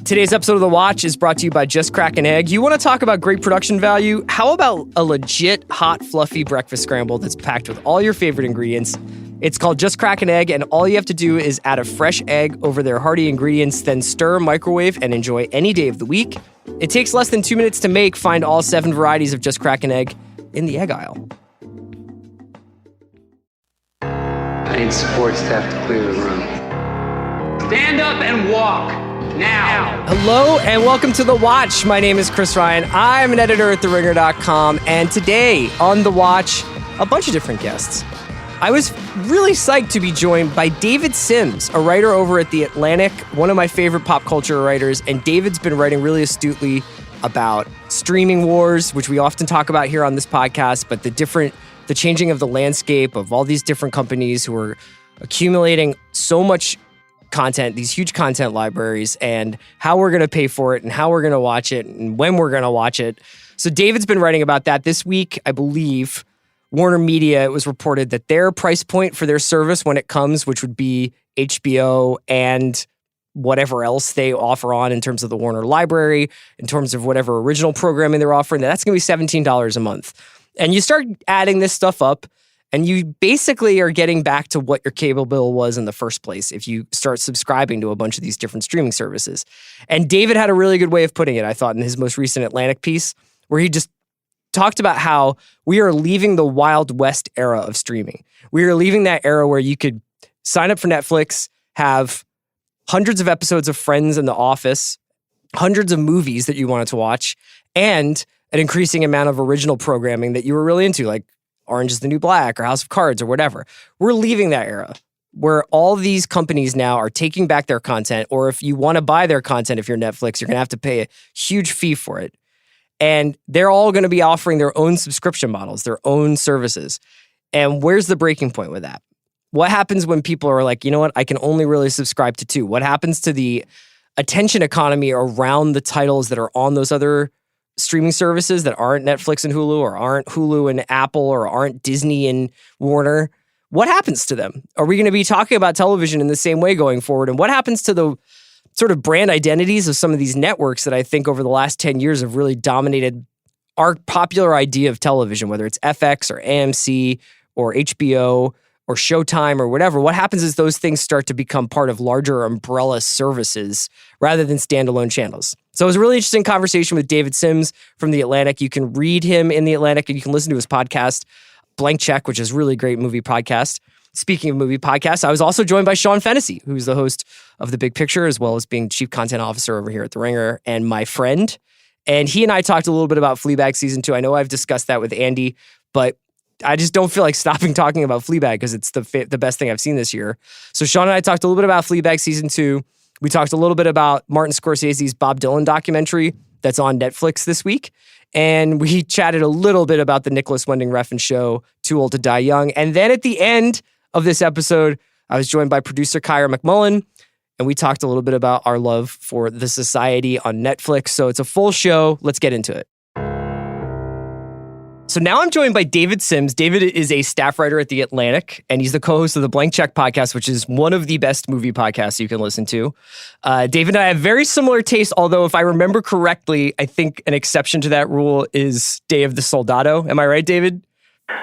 Today's episode of The Watch is brought to you by Just Crack an Egg. You want to talk about great production value? How about a legit, hot, fluffy breakfast scramble that's packed with all your favorite ingredients? It's called Just Crack an Egg, and all you have to do is add a fresh egg over their hearty ingredients, then stir, microwave, and enjoy any day of the week. It takes less than 2 minutes to make. Find all 7 varieties of Just Crack an Egg in the egg aisle. I need support staff to clear the room. Stand up and walk. Now. Hello and welcome to The Watch. My name is Chris Ryan. I'm an editor at TheRinger.com, and today on The Watch, a bunch of different guests. I was really psyched to be joined by David Sims, a writer over at The Atlantic, one of my favorite pop culture writers, and David's been writing really astutely about streaming wars, which we often talk about here on this podcast, but the changing of the landscape of all these different companies who are accumulating so much content, these huge content libraries, and how we're going to pay for it and how we're going to watch it and when we're going to watch it. So David's been writing about that this week. I believe Warner Media, it was reported that their price point for their service when it comes, which would be HBO and whatever else they offer on in terms of the Warner library, in terms of whatever original programming they're offering, that's going to be $17 a month. And you start adding this stuff up, and you basically are getting back to what your cable bill was in the first place if you start subscribing to a bunch of these different streaming services. And David had a really good way of putting it, I thought, in his most recent Atlantic piece, where he just talked about how we are leaving the Wild West era of streaming. We are leaving that era where you could sign up for Netflix, have hundreds of episodes of Friends and The Office, hundreds of movies that you wanted to watch, and an increasing amount of original programming that you were really into, like Orange is the New Black or House of Cards or whatever. We're leaving that era where all these companies now are taking back their content, or if you want to buy their content, if you're Netflix, you're going to have to pay a huge fee for it. And they're all going to be offering their own subscription models, their own services. And where's the breaking point with that? What happens when people are like, you know what, I can only really subscribe to 2? What happens to the attention economy around the titles that are on those other streaming services that aren't Netflix and Hulu, or aren't Hulu and Apple, or aren't Disney and Warner? What happens to them? Are we going to be talking about television in the same way going forward? And what happens to the sort of brand identities of some of these networks that I think over the last 10 years have really dominated our popular idea of television, whether it's FX or AMC or HBO or Showtime or whatever? What happens is those things start to become part of larger umbrella services rather than standalone channels. So it was a really interesting conversation with David Sims from The Atlantic. You can read him in The Atlantic, and you can listen to his podcast, Blank Check, which is a really great movie podcast. Speaking of movie podcasts, I was also joined by Sean Fennessy, who's the host of The Big Picture, as well as being Chief Content Officer over here at The Ringer, and my friend. And he and I talked a little bit about Fleabag Season 2. I know I've discussed that with Andy, but I just don't feel like stopping talking about Fleabag because it's the best thing I've seen this year. So Sean and I talked a little bit about Fleabag Season 2. We talked a little bit about Martin Scorsese's Bob Dylan documentary that's on Netflix this week. And we chatted a little bit about the Nicholas Winding Refn show, Too Old to Die Young. And then at the end of this episode, I was joined by producer Kyra McMullen, and we talked a little bit about our love for The Society on Netflix. So it's a full show. Let's get into it. So now I'm joined by David Sims. David is a staff writer at The Atlantic, and he's the co-host of the Blank Check podcast, which is one of the best movie podcasts you can listen to. David and I have very similar tastes, although if I remember correctly, I think an exception to that rule is Day of the Soldado. Am I right, David?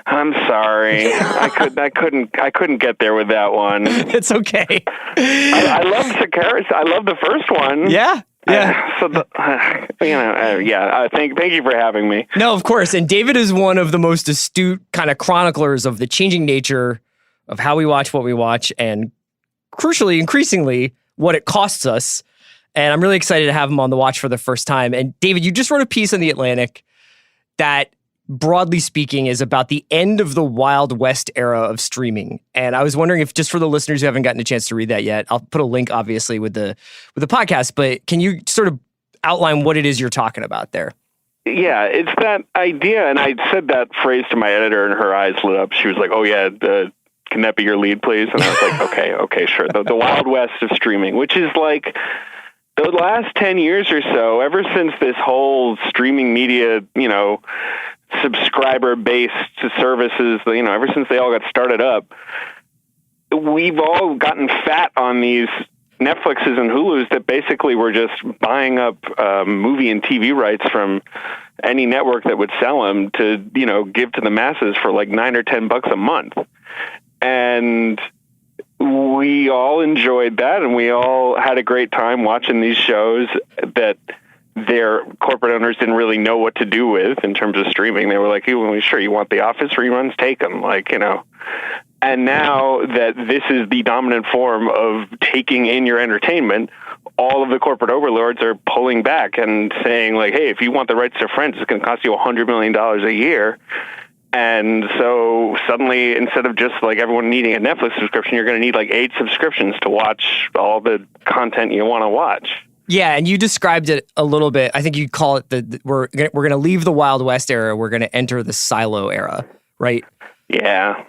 I'm sorry. I couldn't get there with that one. It's okay. I love Sakaris. I love the first one. Yeah. Yeah. Thank you for having me. No, of course. And David is one of the most astute kind of chroniclers of the changing nature of how we watch what we watch, and crucially, increasingly, what it costs us. And I'm really excited to have him on The Watch for the first time. And David, you just wrote a piece in The Atlantic that, broadly speaking, is about the end of the Wild West era of streaming. And I was wondering if, just for the listeners who haven't gotten a chance to read that yet, I'll put a link obviously with the podcast, but can you sort of outline what it is you're talking about there? Yeah, it's that idea. And I said that phrase to my editor and her eyes lit up. She was like, oh yeah, can that be your lead, please? And I was like, okay, sure. The Wild West of streaming, which is like the last 10 years or so, ever since this whole streaming media, subscriber-based services, ever since they all got started up, we've all gotten fat on these Netflixes and Hulus that basically were just buying up movie and TV rights from any network that would sell them to, give to the masses for like $9 or $10 a month. And we all enjoyed that, and we all had a great time watching these shows that their corporate owners didn't really know what to do with in terms of streaming. They were like, "Well, sure, you want The Office reruns? Take them." And now that this is the dominant form of taking in your entertainment, all of the corporate overlords are pulling back and saying, like, hey, if you want the rights to Friends, it's going to cost you $100 million a year. And so suddenly, instead of just like everyone needing a Netflix subscription, you're going to need like 8 subscriptions to watch all the content you want to watch. Yeah, and you described it a little bit. I think you call it we're going to leave the Wild West era. We're going to enter the silo era, right? Yeah.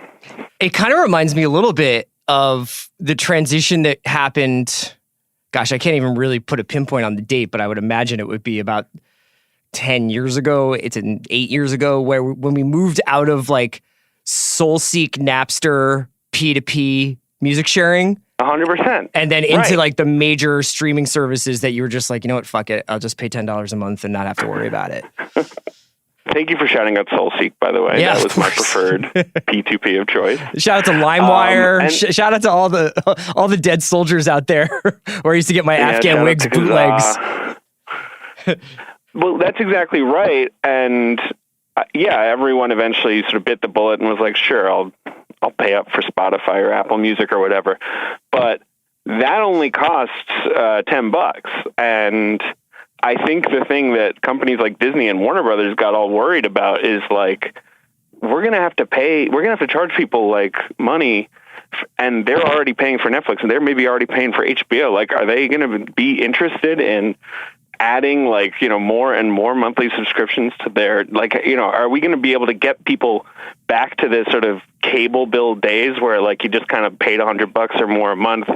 It kind of reminds me a little bit of the transition that happened. Gosh, I can't even really put a pinpoint on the date, but I would imagine it would be about 10 years ago. It's 8 years ago when we moved out of like SoulSeek, Napster, P2P music sharing. 100%. And then into like the major streaming services that you were just like, you know what, fuck it. I'll just pay $10 a month and not have to worry about it. Thank you for shouting out SoulSeek, by the way. Yeah, that was my preferred P2P of choice. Shout out to LimeWire. Shout out to all the dead soldiers out there where I used to get my Afghan Wigs bootlegs. Well, that's exactly right. And everyone eventually sort of bit the bullet and was like, sure, I'll pay up for Spotify or Apple Music or whatever. But that only costs $10. And I think the thing that companies like Disney and Warner Brothers got all worried about is like, we're going to have to charge people like money, and they're already paying for Netflix and they're maybe already paying for HBO. Like, are they going to be interested in adding like, more and more monthly subscriptions to their, like, are we going to be able to get people back to this sort of cable bill days where like you just kind of paid $100 or more a month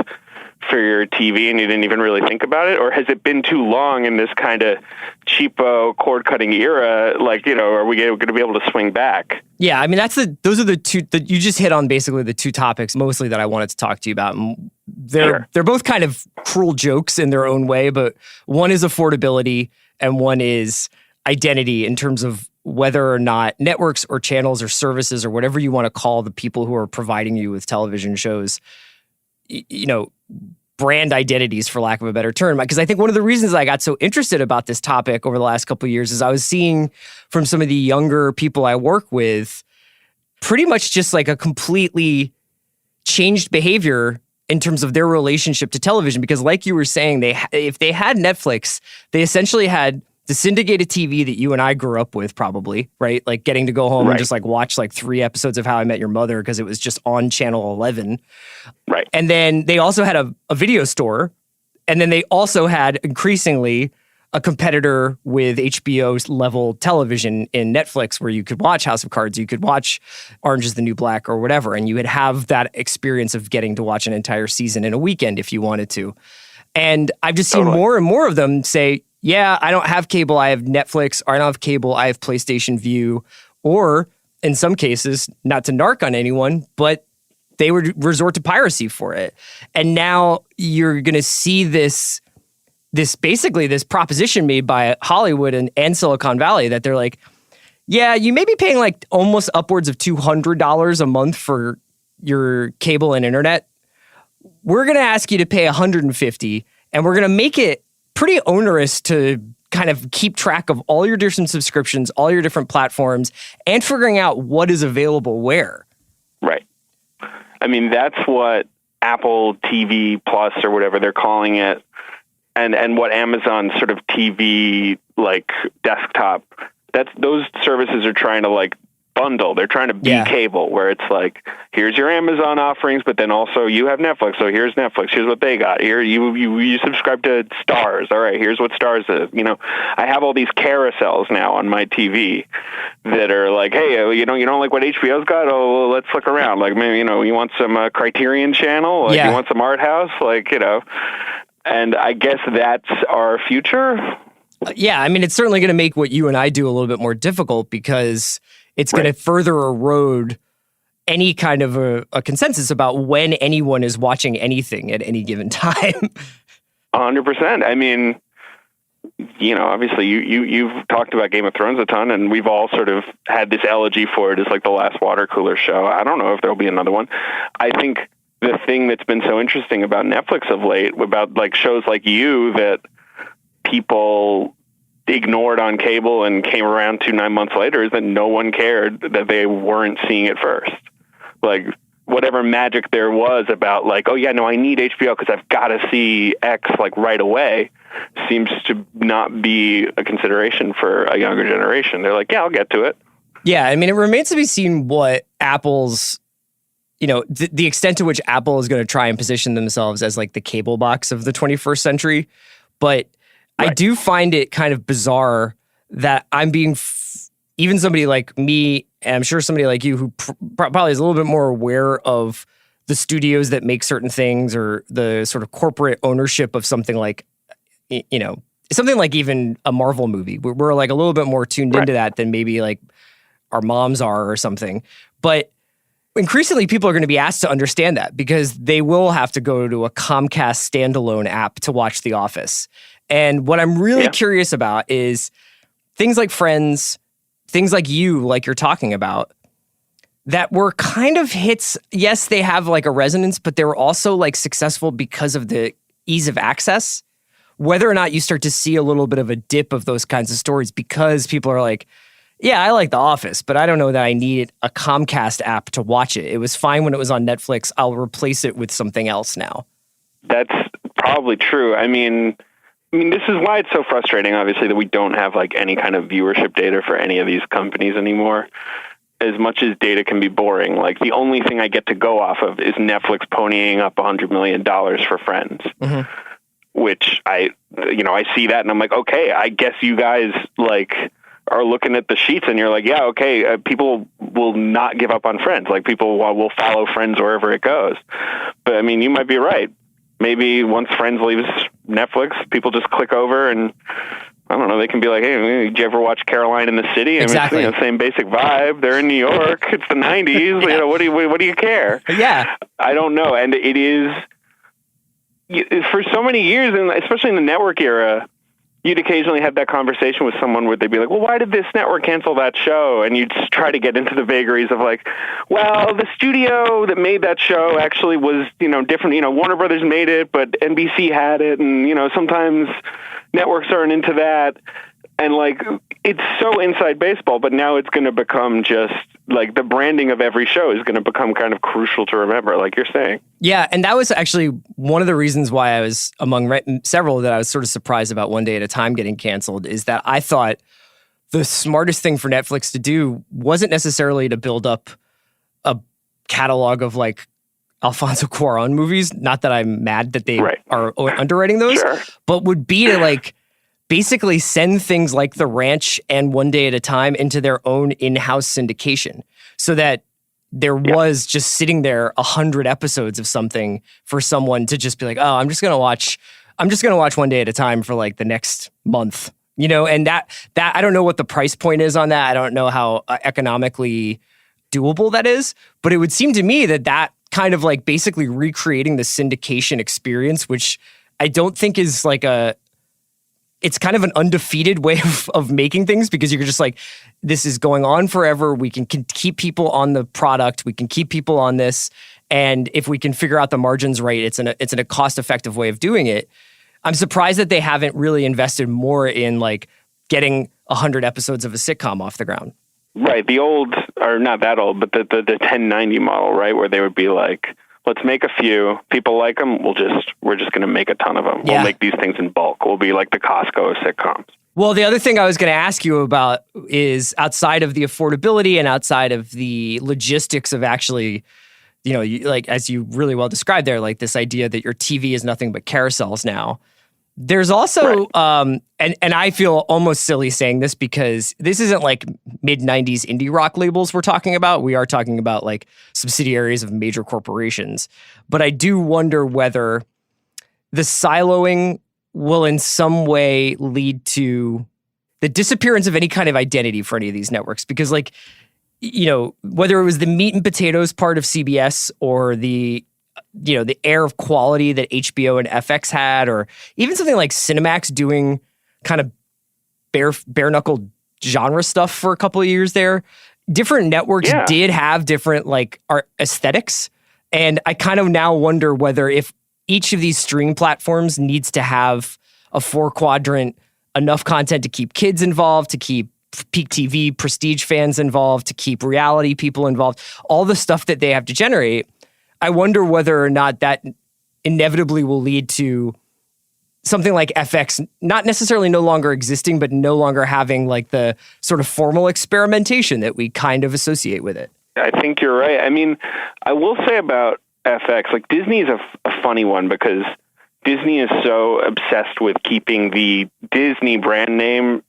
for your TV and you didn't even really think about it? Or has it been too long in this kind of cheapo cord cutting era? Like, are we going to be able to swing back? Yeah. I mean, those are the two that you just hit on, basically the two topics mostly that I wanted to talk to you about. And they're both kind of cruel jokes in their own way, but one is affordability and one is identity in terms of whether or not networks or channels or services or whatever you want to call the people who are providing you with television shows, brand identities, for lack of a better term. Because I think one of the reasons I got so interested about this topic over the last couple of years is I was seeing from some of the younger people I work with pretty much just like a completely changed behavior in terms of their relationship to television. Because like you were saying, if they had Netflix, they essentially had the syndicated TV that you and I grew up with, probably, right? Like getting to go home and just like watch like 3 episodes of How I Met Your Mother because it was just on channel 11. Right. And then they also had a video store. And then they also had increasingly a competitor with HBO's level television in Netflix where you could watch House of Cards, you could watch Orange is the New Black or whatever. And you would have that experience of getting to watch an entire season in a weekend if you wanted to. And I've just seen more and more of them say, yeah, I don't have cable, I have Netflix, or I don't have cable, I have PlayStation Vue, or in some cases, not to narc on anyone, but they would resort to piracy for it. And now you're going to see this basically this proposition made by Hollywood and Silicon Valley that they're like, yeah, you may be paying like almost upwards of $200 a month for your cable and internet. We're going to ask you to pay $150, and we're going to make it pretty onerous to kind of keep track of all your different subscriptions, all your different platforms, and figuring out what is available where. Right. I mean, that's what Apple TV Plus or whatever they're calling it, and what Amazon sort of TV like desktop. Those services are trying to like bundle. They're trying to be cable, where it's like, here's your Amazon offerings, but then also you have Netflix. So here's Netflix. Here's what they got. Here you subscribe to Stars. All right, here's what Stars is. I have all these carousels now on my TV that are like, hey, you don't like what HBO's got? Oh, well, let's look around. Like, maybe you want some Criterion Channel? Like, you want some art house? Like, and I guess that's our future. Yeah, I mean, it's certainly going to make what you and I do a little bit more difficult because it's going to further erode any kind of a consensus about when anyone is watching anything at any given time. 100%. I mean, obviously you've talked about Game of Thrones a ton, and we've all sort of had this elegy for it as like the last water cooler show. I don't know if there'll be another one. I think the thing that's been so interesting about Netflix of late, about like shows like You that people ignored on cable and came around to 9 months later, is that no one cared that they weren't seeing it first. Like whatever magic there was about like, oh yeah, no, I need HBO because I've got to see X like right away, seems to not be a consideration for a younger generation. They're like, yeah, I'll get to it. Yeah, I mean, it remains to be seen what Apple's, the extent to which Apple is going to try and position themselves as like the cable box of the 21st century. But right. I do find it kind of bizarre that I'm being, even somebody like me, and I'm sure somebody like you who probably is a little bit more aware of the studios that make certain things or the sort of corporate ownership of something like, something like even a Marvel movie. We're like a little bit more tuned into that than maybe like our moms are or something. But increasingly people are going to be asked to understand that because they will have to go to a Comcast standalone app to watch The Office. And what I'm really curious about is things like Friends, things like You, like you're talking about, that were kind of hits. Yes, they have like a resonance, but they were also like successful because of the ease of access. Whether or not you start to see a little bit of a dip of those kinds of stories because people are like, yeah, I like The Office, but I don't know that I need a Comcast app to watch it. It was fine when it was on Netflix. I'll replace it with something else now. That's probably true. I mean, this is why it's so frustrating, obviously, that we don't have like any kind of viewership data for any of these companies anymore. As much as data can be boring, like the only thing I get to go off of is Netflix ponying up $100 million for Friends. Mm-hmm. Which I see that and I'm like, okay, I guess you guys like are looking at the sheets and you're like, yeah, okay, people will not give up on Friends. Like people will follow Friends wherever it goes. But I mean, you might be right. Maybe once Friends leaves Netflix, people just click over and I don't know, they can be like, hey, did you ever watch Caroline in the City? Exactly. I mean, same basic vibe. They're in New York. It's the 90s. Yeah. What do you care? Yeah. I don't know. And it is, for so many years, and especially in the network era, you'd occasionally have that conversation with someone where they'd be like, well, why did this network cancel that show? And you'd just try to get into the vagaries of like, well, the studio that made that show actually was, different. Warner Brothers made it, but NBC had it. And, sometimes networks aren't into that. And like, it's so inside baseball, but now it's going to become just like the branding of every show is going to become kind of crucial to remember, like you're saying. Yeah. And that was actually one of the reasons why I was among several that I was sort of surprised about One Day at a Time getting canceled, is that I thought the smartest thing for Netflix to do wasn't necessarily to build up a catalog of like Alfonso Cuarón movies. Not that I'm mad that they are underwriting those, but would be to like basically send things like The Ranch and One Day at a Time into their own in-house syndication so that there was just sitting there 100 episodes of something for someone to just be like, oh, I'm just going to watch One Day at a Time for like the next month, and that I don't know what the price point is on that. I don't know how economically doable that is, but it would seem to me that kind of like basically recreating the syndication experience, which I don't think is like it's kind of an undefeated way of making things, because you're just like, this is going on forever. We can keep people on the product. We can keep people on this. And if we can figure out the margins right, it's in a cost-effective way of doing it. I'm surprised that they haven't really invested more in like getting 100 episodes of a sitcom off the ground. Right. The old, or not that old, but the 1090 model, right? Where they would be like, let's make a few. People like them. We're just going to make a ton of them. We'll make these things in bulk. We'll be like the Costco of sitcoms. Well, the other thing I was going to ask you about is outside of the affordability and outside of the logistics of actually, like as you really well described there, like this idea that your TV is nothing but carousels now. There's also, and I feel almost silly saying this because this isn't like mid-90s indie rock labels we're talking about. We are talking about like subsidiaries of major corporations. But I do wonder whether the siloing will in some way lead to the disappearance of any kind of identity for any of these networks. Because like whether it was the meat and potatoes part of CBS or the air of quality that HBO and FX had, or even something like Cinemax doing kind of bare knuckle genre stuff for a couple of years there. Different networks did have different like art aesthetics. And I kind of now wonder whether if each of these streaming platforms needs to have a 4-quadrant, enough content to keep kids involved, to keep peak TV prestige fans involved, to keep reality people involved, all the stuff that they have to generate. I wonder whether or not that inevitably will lead to something like FX not necessarily no longer existing, but no longer having like the sort of formal experimentation that we kind of associate with it. I think you're right. I mean, I will say about FX, like Disney is a funny one because Disney is so obsessed with keeping the Disney brand name,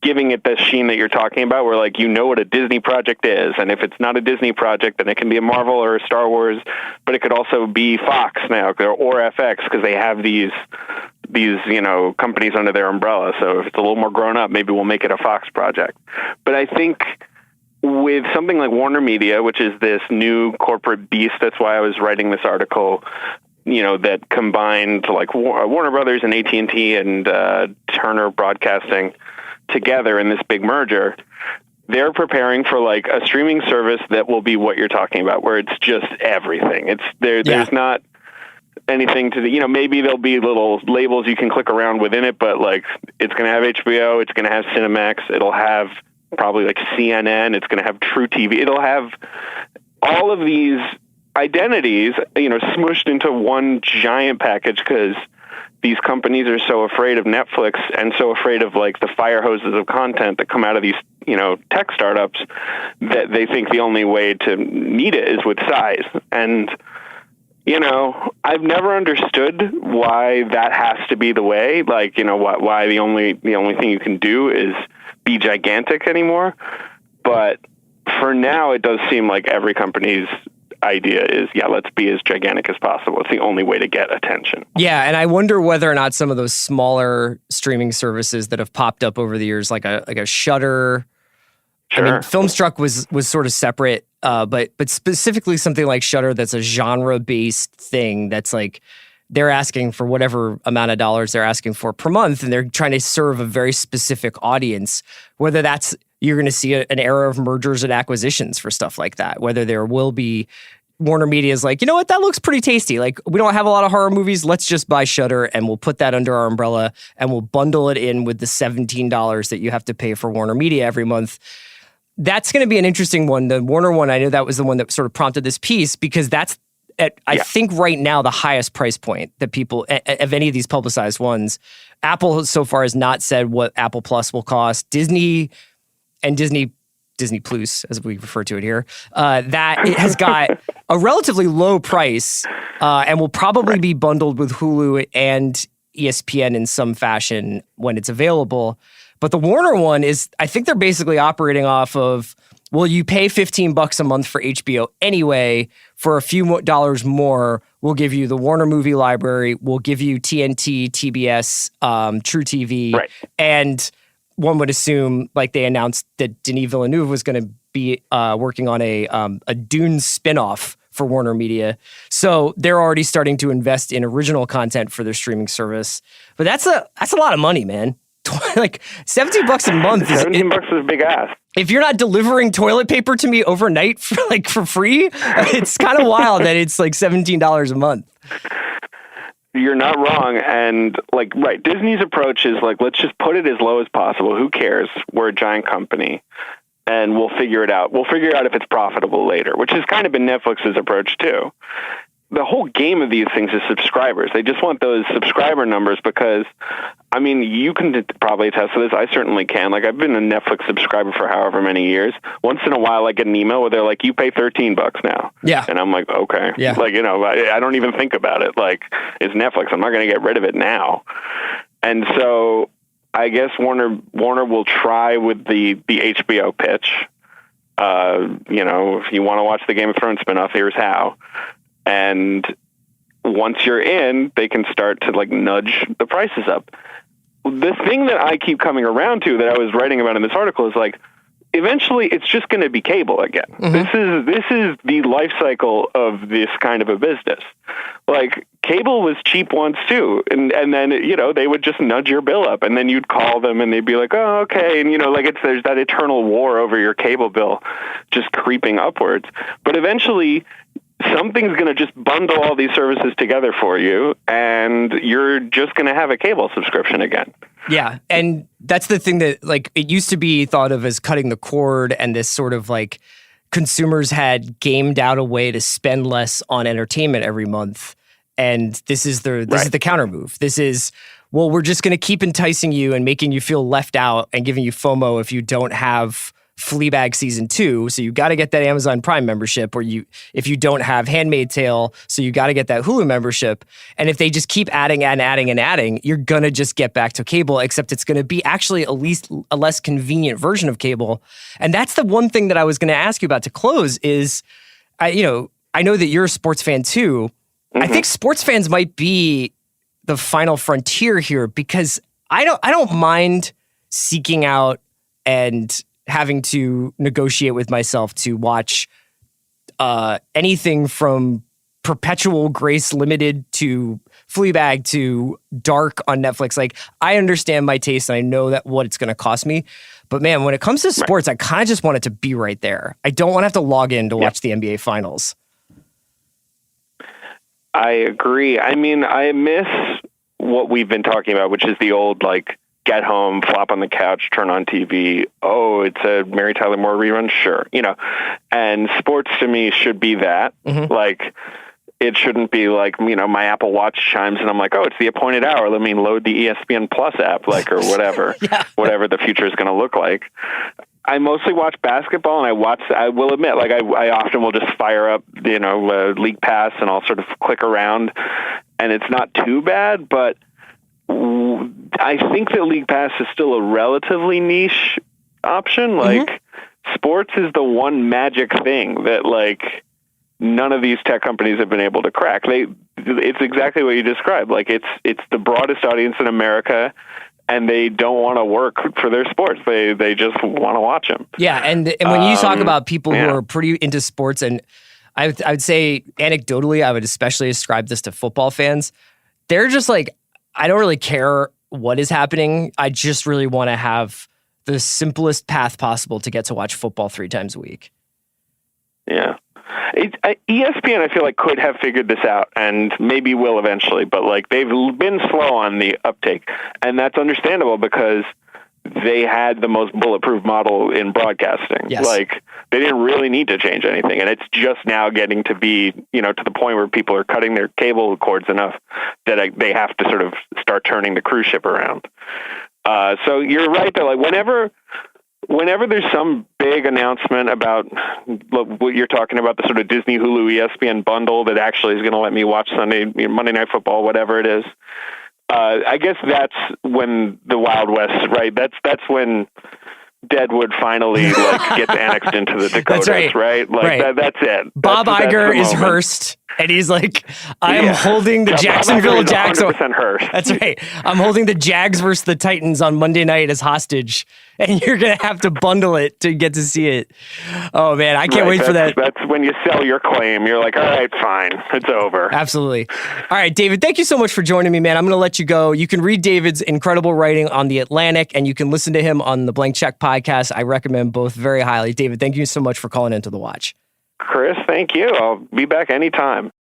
giving it the sheen that you're talking about, where like, what a Disney project is. And if it's not a Disney project, then it can be a Marvel or a Star Wars, but it could also be Fox now or FX because they have these companies under their umbrella. So if it's a little more grown up, maybe we'll make it a Fox project. But I think with something like Warner Media, which is this new corporate beast, that's why I was writing this article, that combined like Warner Brothers and AT&T and Turner Broadcasting together in this big merger, they're preparing for like a streaming service that will be what you're talking about, where it's just everything. There's not anything to maybe there'll be little labels you can click around within it, but like it's going to have HBO, it's going to have Cinemax, it'll have probably like CNN, it's going to have True TV, it'll have all of these identities, smushed into one giant package because these companies are so afraid of Netflix and so afraid of like the fire hoses of content that come out of these, tech startups that they think the only way to meet it is with size. And, I've never understood why that has to be the way. Like, why the only thing you can do is be gigantic anymore. But for now, it does seem like every company's idea is, let's be as gigantic as possible. It's the only way to get attention. Yeah, and I wonder whether or not some of those smaller streaming services that have popped up over the years, like a Shudder. Sure. I mean, Filmstruck was sort of separate, but specifically something like Shudder that's a genre-based thing that's like they're asking for whatever amount of dollars they're asking for per month, and they're trying to serve a very specific audience. Whether that's you're going to see an era of mergers and acquisitions for stuff like that. Whether there will be Warner Media is like, that looks pretty tasty. Like, we don't have a lot of horror movies. Let's just buy Shudder and we'll put that under our umbrella and we'll bundle it in with the $17 that you have to pay for Warner Media every month. That's going to be an interesting one. The Warner one, I know that was the one that sort of prompted this piece because that's I think right now the highest price point that people of any of these publicized ones. Apple so far has not said what Apple Plus will cost. Disney and Disney Plus, as we refer to it here, that it has got a relatively low price and will probably be bundled with Hulu and ESPN in some fashion when it's available. But the Warner one is, I think they're basically operating off of, well, you pay $15 a month for HBO anyway. For a few dollars more, we'll give you the Warner Movie Library, we'll give you TNT, TBS, True TV, right. And one would assume, like they announced that Denis Villeneuve was going to be working on a Dune spinoff for Warner Media. So they're already starting to invest in original content for their streaming service. But that's a lot of money, man. Like $17 a month. $17 is a big ass. If you're not delivering toilet paper to me overnight for free, it's kind of wild that it's like $17 a month. You're not wrong. And right, Disney's approach is like, let's just put it as low as possible. Who cares? We're a giant company and we'll figure it out. We'll figure out if it's profitable later, which has kind of been Netflix's approach too. The whole game of these things is subscribers. They just want those subscriber numbers because, I mean, you can probably attest to this. I certainly can. Like, I've been a Netflix subscriber for however many years. Once in a while, I get an email where they're like, you pay $13 now. Yeah. And I'm like, okay. Yeah. Like, I don't even think about it. Like, it's Netflix. I'm not going to get rid of it now. And so I guess Warner will try with the HBO pitch. If you want to watch the Game of Thrones spinoff, here's how. And once you're in, they can start to nudge the prices up. The thing that I keep coming around to that I was writing about in this article is eventually it's just going to be cable again. This is the life cycle of this kind of a business. Like, cable was cheap once too, and then they would just nudge your bill up, and then you'd call them, and they'd be like, "Oh, okay," and there's that eternal war over your cable bill, just creeping upwards. But eventually, something's going to just bundle all these services together for you, and you're just going to have a cable subscription again. Yeah, and that's the thing that, like, it used to be thought of as cutting the cord, and this sort of like consumers had gamed out a way to spend less on entertainment every month, and this is the counter move. This is, well, we're just going to keep enticing you and making you feel left out and giving you FOMO if you don't have Fleabag season 2, so you got to get that Amazon Prime membership, or if you don't have Handmaid's Tale, so you got to get that Hulu membership. And if they just keep adding and adding and adding, you're gonna just get back to cable, except it's gonna be actually at least a less convenient version of cable. And that's the one thing that I was gonna ask you about to close is, I know that you're a sports fan too. I think sports fans might be the final frontier here, because I don't mind seeking out and having to negotiate with myself to watch anything from Perpetual Grace Limited to Fleabag to Dark on Netflix. Like, I understand my taste and I know that what it's going to cost me. But man, when it comes to sports, I kind of just want it to be right there. I don't want to have to log in to watch the NBA Finals. I agree. I mean, I miss what we've been talking about, which is the old, like, get home, flop on the couch, turn on TV. Oh, it's a Mary Tyler Moore rerun? Sure. And sports to me should be that. Like, it shouldn't be like, my Apple Watch chimes and I'm like, oh, it's the appointed hour. Let me load the ESPN Plus app, like, or whatever, whatever the future is going to look like. I mostly watch basketball, and I will admit, like, I often will just fire up, League Pass, and I'll sort of click around, and it's not too bad, but I think that League Pass is still a relatively niche option. Like, sports is the one magic thing that, like, none of these tech companies have been able to crack. It's exactly what you described. Like, it's the broadest audience in America, and they don't want to work for their sports. They just want to watch them. Yeah, and when you talk about people who are pretty into sports, and I would say anecdotally, I would especially ascribe this to football fans. They're just like, I don't really care what is happening. I just really want to have the simplest path possible to get to watch football 3 times a week. Yeah. ESPN, I feel like, could have figured this out, and maybe will eventually, but, like, they've been slow on the uptake, and that's understandable because they had the most bulletproof model in broadcasting. Yes. Like, they didn't really need to change anything, and it's just now getting to be, to the point where people are cutting their cable cords enough that they have to sort of start turning the cruise ship around. So you're right, though. Like, whenever there's some big announcement about what you're talking about, the sort of Disney, Hulu, ESPN bundle that actually is going to let me watch Monday Night Football, whatever it is, I guess that's when the Wild West, right? That's when Deadwood finally gets annexed into the Dakotas, right? Like, that's it. Bob Iger is Hearst, and he's like, I am holding the Jacksonville Jags. 100% Hearst. That's right. I'm holding the Jags versus the Titans on Monday night as hostage, and you're going to have to bundle it to get to see it. Oh, man, I can't wait for that. That's when you sell your claim. You're like, all right, fine. It's over. Absolutely. All right, David, thank you so much for joining me, man. I'm going to let you go. You can read David's incredible writing on The Atlantic, and you can listen to him on the Blank Check podcast. I recommend both very highly. David, thank you so much for calling into The Watch. Chris, thank you. I'll be back anytime.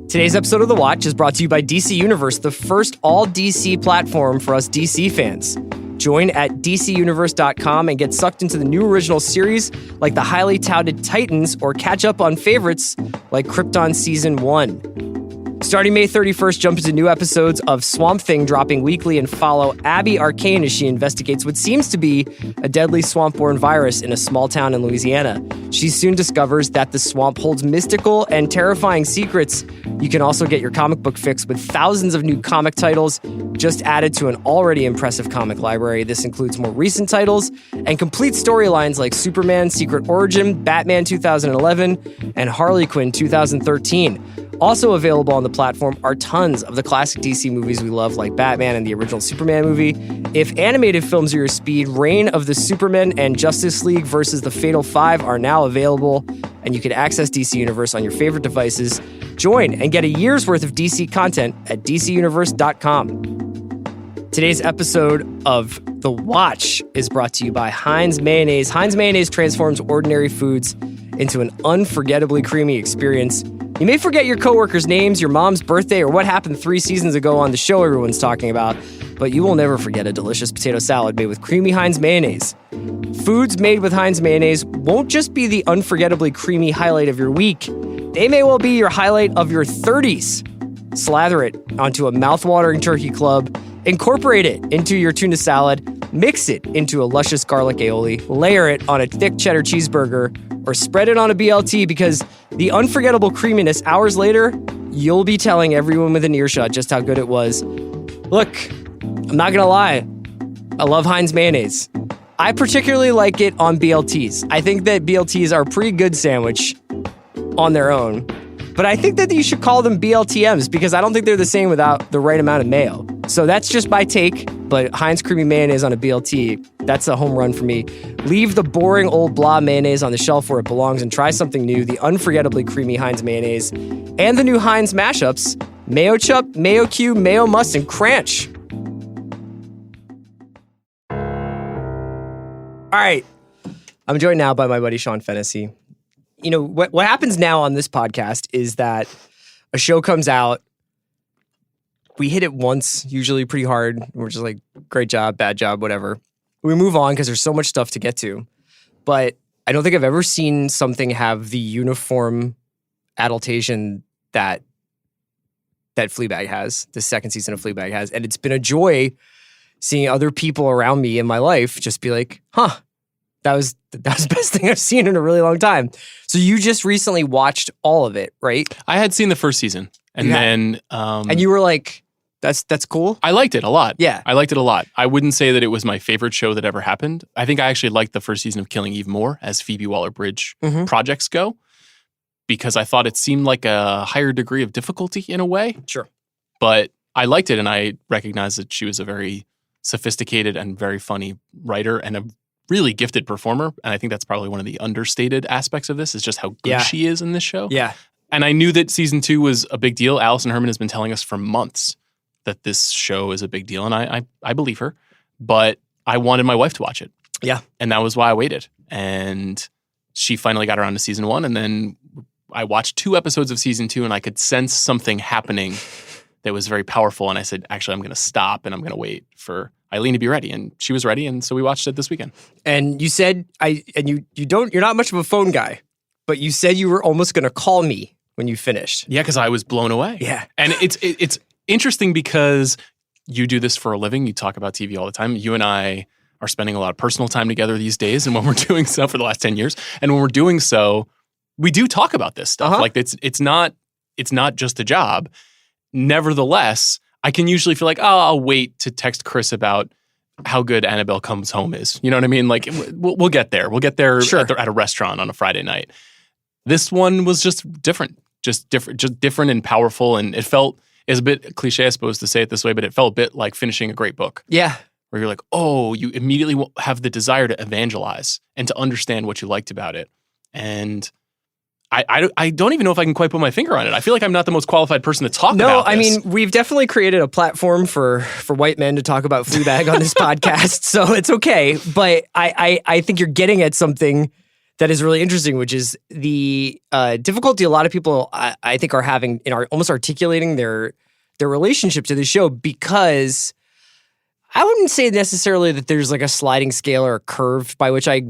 Today's episode of The Watch is brought to you by DC Universe, the first all-DC platform for us DC fans. Join at DCUniverse.com and get sucked into the new original series like the highly touted Titans, or catch up on favorites like Krypton Season 1. Starting May 31st, jump into new episodes of Swamp Thing dropping weekly, and follow Abby Arcane as she investigates what seems to be a deadly swamp-borne virus in a small town in Louisiana. She soon discovers that the swamp holds mystical and terrifying secrets. You can also get your comic book fix with thousands of new comic titles just added to an already impressive comic library. This includes more recent titles and complete storylines like Superman Secret Origin, Batman 2011, and Harley Quinn 2013. Also available on the platform are tons of the classic DC movies we love, like Batman and the original Superman movie. If animated films are your speed, Reign of the Supermen and Justice League versus the Fatal Five are now available, and you can access DC Universe on your favorite devices. Join and get a year's worth of DC content at DCUniverse.com. Today's episode of The Watch is brought to you by Heinz Mayonnaise. Heinz Mayonnaise transforms ordinary foods into an unforgettably creamy experience. You may forget your coworkers' names, your mom's birthday, or what happened 3 seasons ago on the show everyone's talking about, but you will never forget a delicious potato salad made with creamy Heinz Mayonnaise. Foods made with Heinz Mayonnaise won't just be the unforgettably creamy highlight of your week. They may well be your highlight of your 30s. Slather it onto a mouth-watering turkey club, incorporate it into your tuna salad, mix it into a luscious garlic aioli, layer it on a thick cheddar cheeseburger, or spread it on a BLT, because the unforgettable creaminess hours later, you'll be telling everyone within earshot just how good it was. Look, I'm not gonna lie, I love Heinz Mayonnaise. I particularly like it on BLTs. I think that BLTs are a pretty good sandwich on their own, but I think that you should call them BLTMs because I don't think they're the same without the right amount of mayo. So that's just my take, but Heinz Creamy Mayonnaise on a BLT, that's a home run for me. Leave the boring old blah mayonnaise on the shelf where it belongs and try something new, the unforgettably creamy Heinz Mayonnaise, and the new Heinz mashups, Mayo Chup, Mayo Q, Mayo Must, and Cranch. All right, I'm joined now by my buddy Sean Fennessy. You know, what happens now on this podcast is that a show comes out, we hit it once, usually pretty hard. We're just like, great job, bad job, whatever. We move on because there's so much stuff to get to. But I don't think I've ever seen something have the uniform adultation that Fleabag has, the second season of Fleabag has. And it's been a joy seeing other people around me in my life just be like, that was the best thing I've seen in a really long time. So you just recently watched all of it, right? I had seen the first season. And then... and you were like... That's cool. I liked it a lot. Yeah. I liked it a lot. I wouldn't say that it was my favorite show that ever happened. I think I actually liked the first season of Killing Eve more as Phoebe Waller-Bridge projects go, because I thought it seemed like a higher degree of difficulty in a way. Sure. But I liked it, and I recognized that she was a very sophisticated and very funny writer and a really gifted performer. And I think that's probably one of the understated aspects of this, is just how good she is in this show. Yeah. And I knew that season 2 was a big deal. Alison Herman has been telling us for months that this show is a big deal, and I believe her, but I wanted my wife to watch it. Yeah. And that was why I waited. And she finally got around to season 1, and then I watched 2 episodes of season 2, and I could sense something happening that was very powerful, and I said, actually, I'm going to stop, and I'm going to wait for Eileen to be ready, and she was ready, and so we watched it this weekend. And you said, you're not much of a phone guy, but you said you were almost going to call me when you finished. Yeah, because I was blown away. Yeah. And it's interesting because you do this for a living. You talk about TV all the time. You and I are spending a lot of personal time together these days. And when we're doing so for the last 10 years, and when we're doing so, we do talk about this stuff. Like it's not just a job. Nevertheless, I can usually feel like, I'll wait to text Chris about how good Annabelle Comes Home is. You know what I mean? Like we'll get there. We'll get there at a restaurant on a Friday night. This one was just different and powerful. And it felt, it's a bit cliche, I suppose, to say it this way, but it felt a bit like finishing a great book. Yeah. Where you're like, you immediately have the desire to evangelize and to understand what you liked about it. And I don't even know if I can quite put my finger on it. I feel like I'm not the most qualified person to talk about this. No, I mean, we've definitely created a platform for white men to talk about Fleabag on this podcast, so it's okay. But I think you're getting at something that is really interesting, which is the difficulty a lot of people, I think, are having in almost articulating their relationship to the show, because I wouldn't say necessarily that there's like a sliding scale or a curve by which I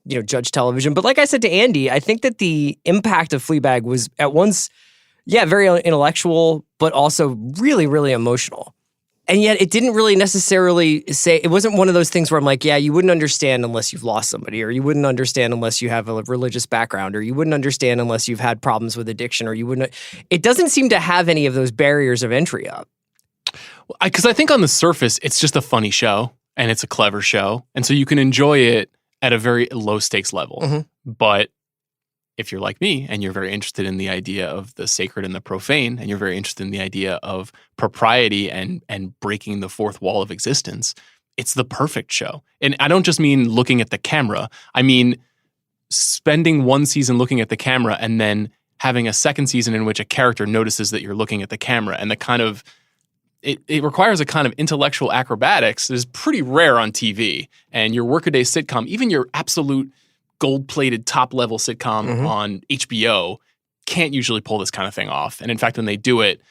judge television. But like I said to Andy, I think that the impact of Fleabag was at once, very intellectual, but also really, really emotional. And yet it didn't really necessarily say, it wasn't one of those things where I'm like, you wouldn't understand unless you've lost somebody, or you wouldn't understand unless you have a religious background, or you wouldn't understand unless you've had problems with addiction, or you wouldn't. It doesn't seem to have any of those barriers of entry up. Because I think on the surface, it's just a funny show and it's a clever show. And so you can enjoy it at a very low stakes level. Mm-hmm. But if you're like me and you're very interested in the idea of the sacred and the profane, and you're very interested in the idea of propriety and breaking the fourth wall of existence, it's the perfect show. And I don't just mean looking at the camera. I mean spending one season looking at the camera and then having a second season in which a character notices that you're looking at the camera, and the kind of it requires a kind of intellectual acrobatics that is pretty rare on TV. And your workaday sitcom, even your absolute gold-plated top-level sitcom on HBO, can't usually pull this kind of thing off. And in fact, when they do it,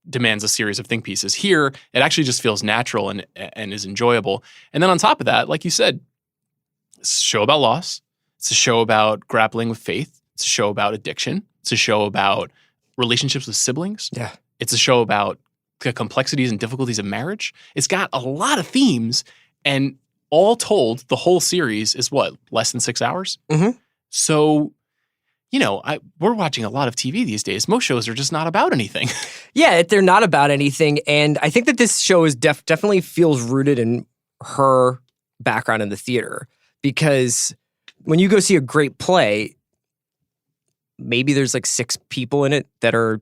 demands a series of think pieces. Here, it actually just feels natural and is enjoyable. And then on top of that, like you said, it's a show about loss. It's a show about grappling with faith. It's a show about addiction. It's a show about relationships with siblings. Yeah. It's a show about the complexities and difficulties of marriage. It's got a lot of themes, and all told, the whole series is what, less than 6 hours? Mm-hmm. So, we're watching a lot of TV these days. Most shows are just not about anything. Yeah, they're not about anything. And I think that this show is definitely feels rooted in her background in the theater. Because when you go see a great play, maybe there's like 6 people in it that are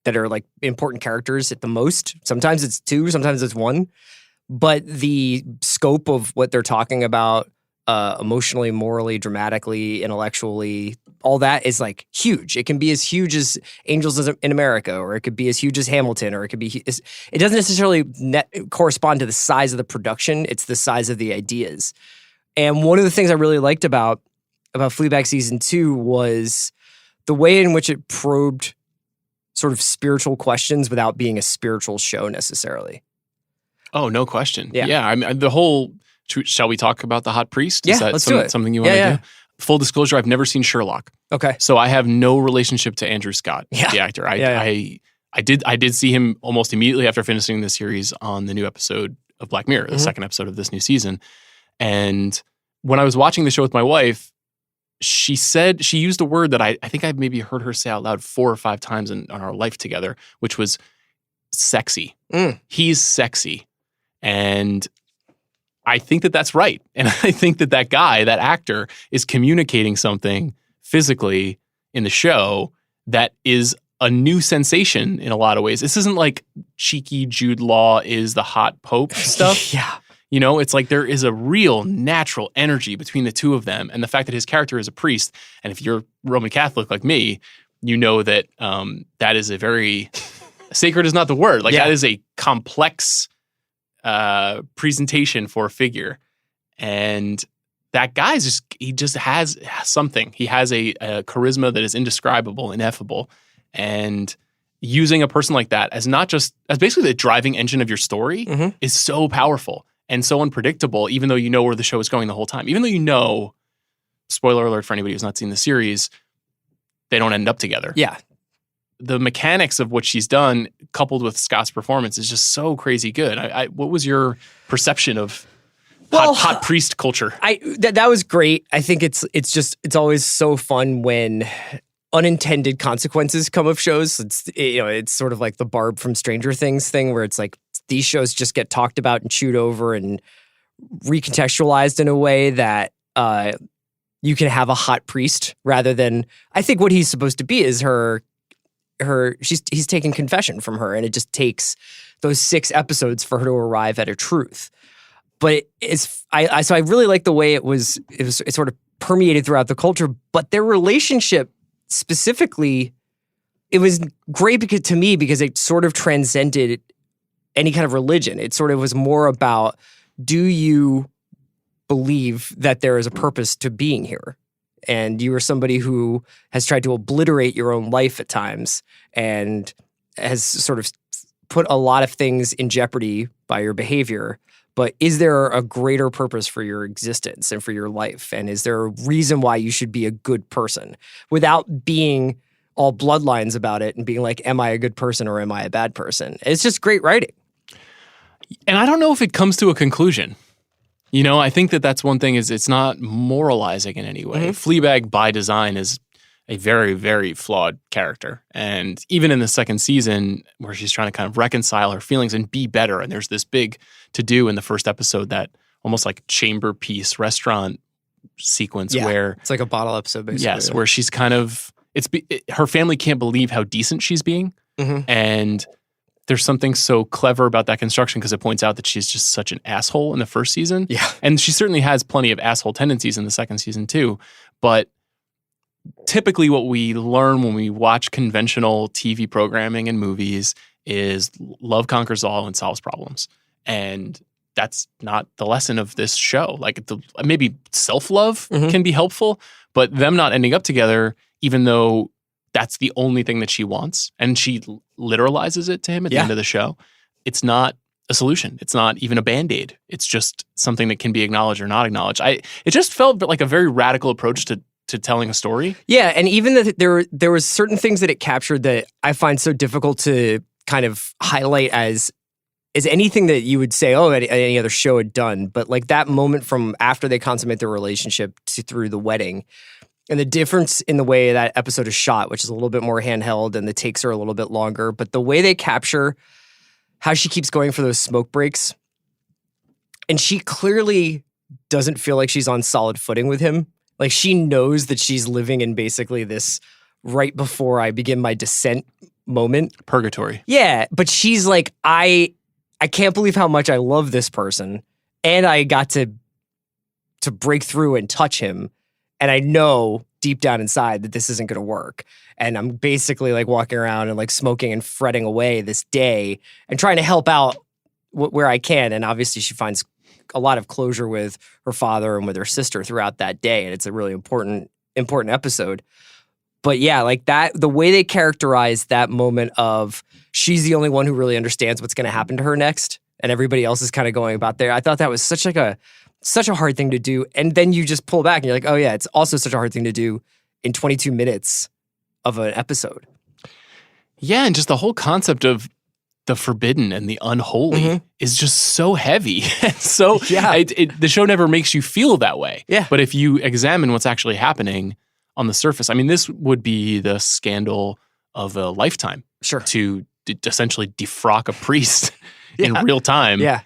like important characters at the most. Sometimes it's 2, sometimes it's 1. But the scope of what they're talking about emotionally, morally, dramatically, intellectually, all that is like huge. It can be as huge as Angels in America, or it could be as huge as Hamilton, or it could be, it doesn't necessarily correspond to the size of the production. It's the size of the ideas. And one of the things I really liked about Fleabag season 2 was the way in which it probed sort of spiritual questions without being a spiritual show necessarily. Oh, no question. Yeah. I mean, the whole, shall we talk about the hot priest? Yeah, Is that let's do it. Something you want to do? Full disclosure, I've never seen Sherlock. Okay. So I have no relationship to Andrew Scott, the actor. I did see him almost immediately after finishing the series on the new episode of Black Mirror, the second episode of this new season. And when I was watching the show with my wife, she used a word that I think I've maybe heard her say out loud 4 or 5 times on our life together, which was sexy. He's sexy. And I think that that's right. And I think that guy, that actor, is communicating something physically in the show that is a new sensation in a lot of ways. This isn't like cheeky Jude Law is the hot pope stuff. Yeah. It's like there is a real natural energy between the two of them. And the fact that his character is a priest, and if you're Roman Catholic like me, you know that that is a very, sacred is not the word. Like that is a complex presentation for a figure. And that guy he just has something. He has a charisma that is indescribable, ineffable. And using a person like that as basically the driving engine of your story is so powerful and so unpredictable, even though you know where the show is going the whole time. Even though spoiler alert for anybody who's not seen the series, they don't end up together. Yeah. The mechanics of what she's done, coupled with Scott's performance, is just so crazy good. What was your perception of hot priest culture? That was great. I think it's always so fun when unintended consequences come of shows. It's sort of like the Barb from Stranger Things thing, where it's like these shows just get talked about and chewed over and recontextualized in a way that you can have a hot priest rather than, I think what he's supposed to be is he's taking confession from her, and it just takes those 6 episodes for her to arrive at a truth. But so I really like the way it sort of permeated throughout the culture, but their relationship specifically, it was great because it sort of transcended any kind of religion. It sort of was more about, do you believe that there is a purpose to being here? And you are somebody who has tried to obliterate your own life at times and has sort of put a lot of things in jeopardy by your behavior. But is there a greater purpose for your existence and for your life? And is there a reason why you should be a good person without being all bloodlines about it and being like, am I a good person or am I a bad person? It's just great writing. And I don't know if it comes to a conclusion. I think that's one thing, is it's not moralizing in any way. Fleabag by design is a very, very flawed character. And even in the second season, where she's trying to kind of reconcile her feelings and be better, and there's this big to-do in the first episode, that almost like chamber piece restaurant sequence Yeah. where It's like a bottle episode, basically. yes, where she's kind of her family can't believe how decent she's being, and there's something so clever about that construction because it points out that she's just such an asshole in the first season. Yeah. And she certainly has plenty of asshole tendencies in the second season too. But typically what we learn when we watch conventional TV programming and movies is love conquers all and solves problems. And that's not the lesson of this show. Like maybe self-love can be helpful, but them not ending up together, even though that's the only thing that she wants, and she literalizes it to him at the end of the show, it's not a solution. It's not even a Band-Aid. It's just something that can be acknowledged or not acknowledged. It just felt like a very radical approach to telling a story. Yeah, and even that there was certain things that it captured that I find so difficult to kind of highlight as anything that you would say, oh, any other show had done. But like that moment from after they consummate their relationship through the wedding, and the difference in the way that episode is shot, which is a little bit more handheld and the takes are a little bit longer, but the way they capture how she keeps going for those smoke breaks, and she clearly doesn't feel like she's on solid footing with him. Like she knows that she's living in basically this right before I begin my descent moment. Purgatory. Yeah, but she's like, I can't believe how much I love this person, and I got to break through and touch him. And I know deep down inside that this isn't going to work. And I'm basically like walking around and like smoking and fretting away this day and trying to help out where I can. And obviously she finds a lot of closure with her father and with her sister throughout that day. And it's a really important episode. But yeah, like that, the way they characterize that moment of she's the only one who really understands what's going to happen to her next, and everybody else is kind of going about there. I thought that was such a hard thing to do. And then you just pull back and you're like, oh yeah, it's also such a hard thing to do in 22 minutes of an episode. Yeah, and just the whole concept of the forbidden and the unholy is just so heavy. So the show never makes you feel that way. Yeah. But if you examine what's actually happening on the surface, I mean, this would be the scandal of a lifetime. Sure. To essentially defrock a priest in real time. Yeah.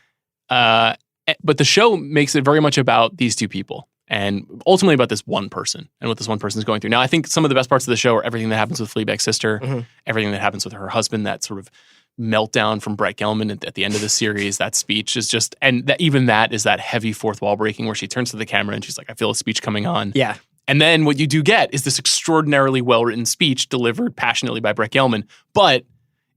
But the show makes it very much about these two people and ultimately about this one person and what this one person is going through. Now, I think some of the best parts of the show are everything that happens with Fleabag's sister, everything that happens with her husband, that sort of meltdown from Brett Gelman at the end of the series. That speech is just, and even that is that heavy fourth wall breaking where she turns to the camera and she's like, I feel a speech coming on. Yeah. And then what you do get is this extraordinarily well-written speech delivered passionately by Brett Gelman, but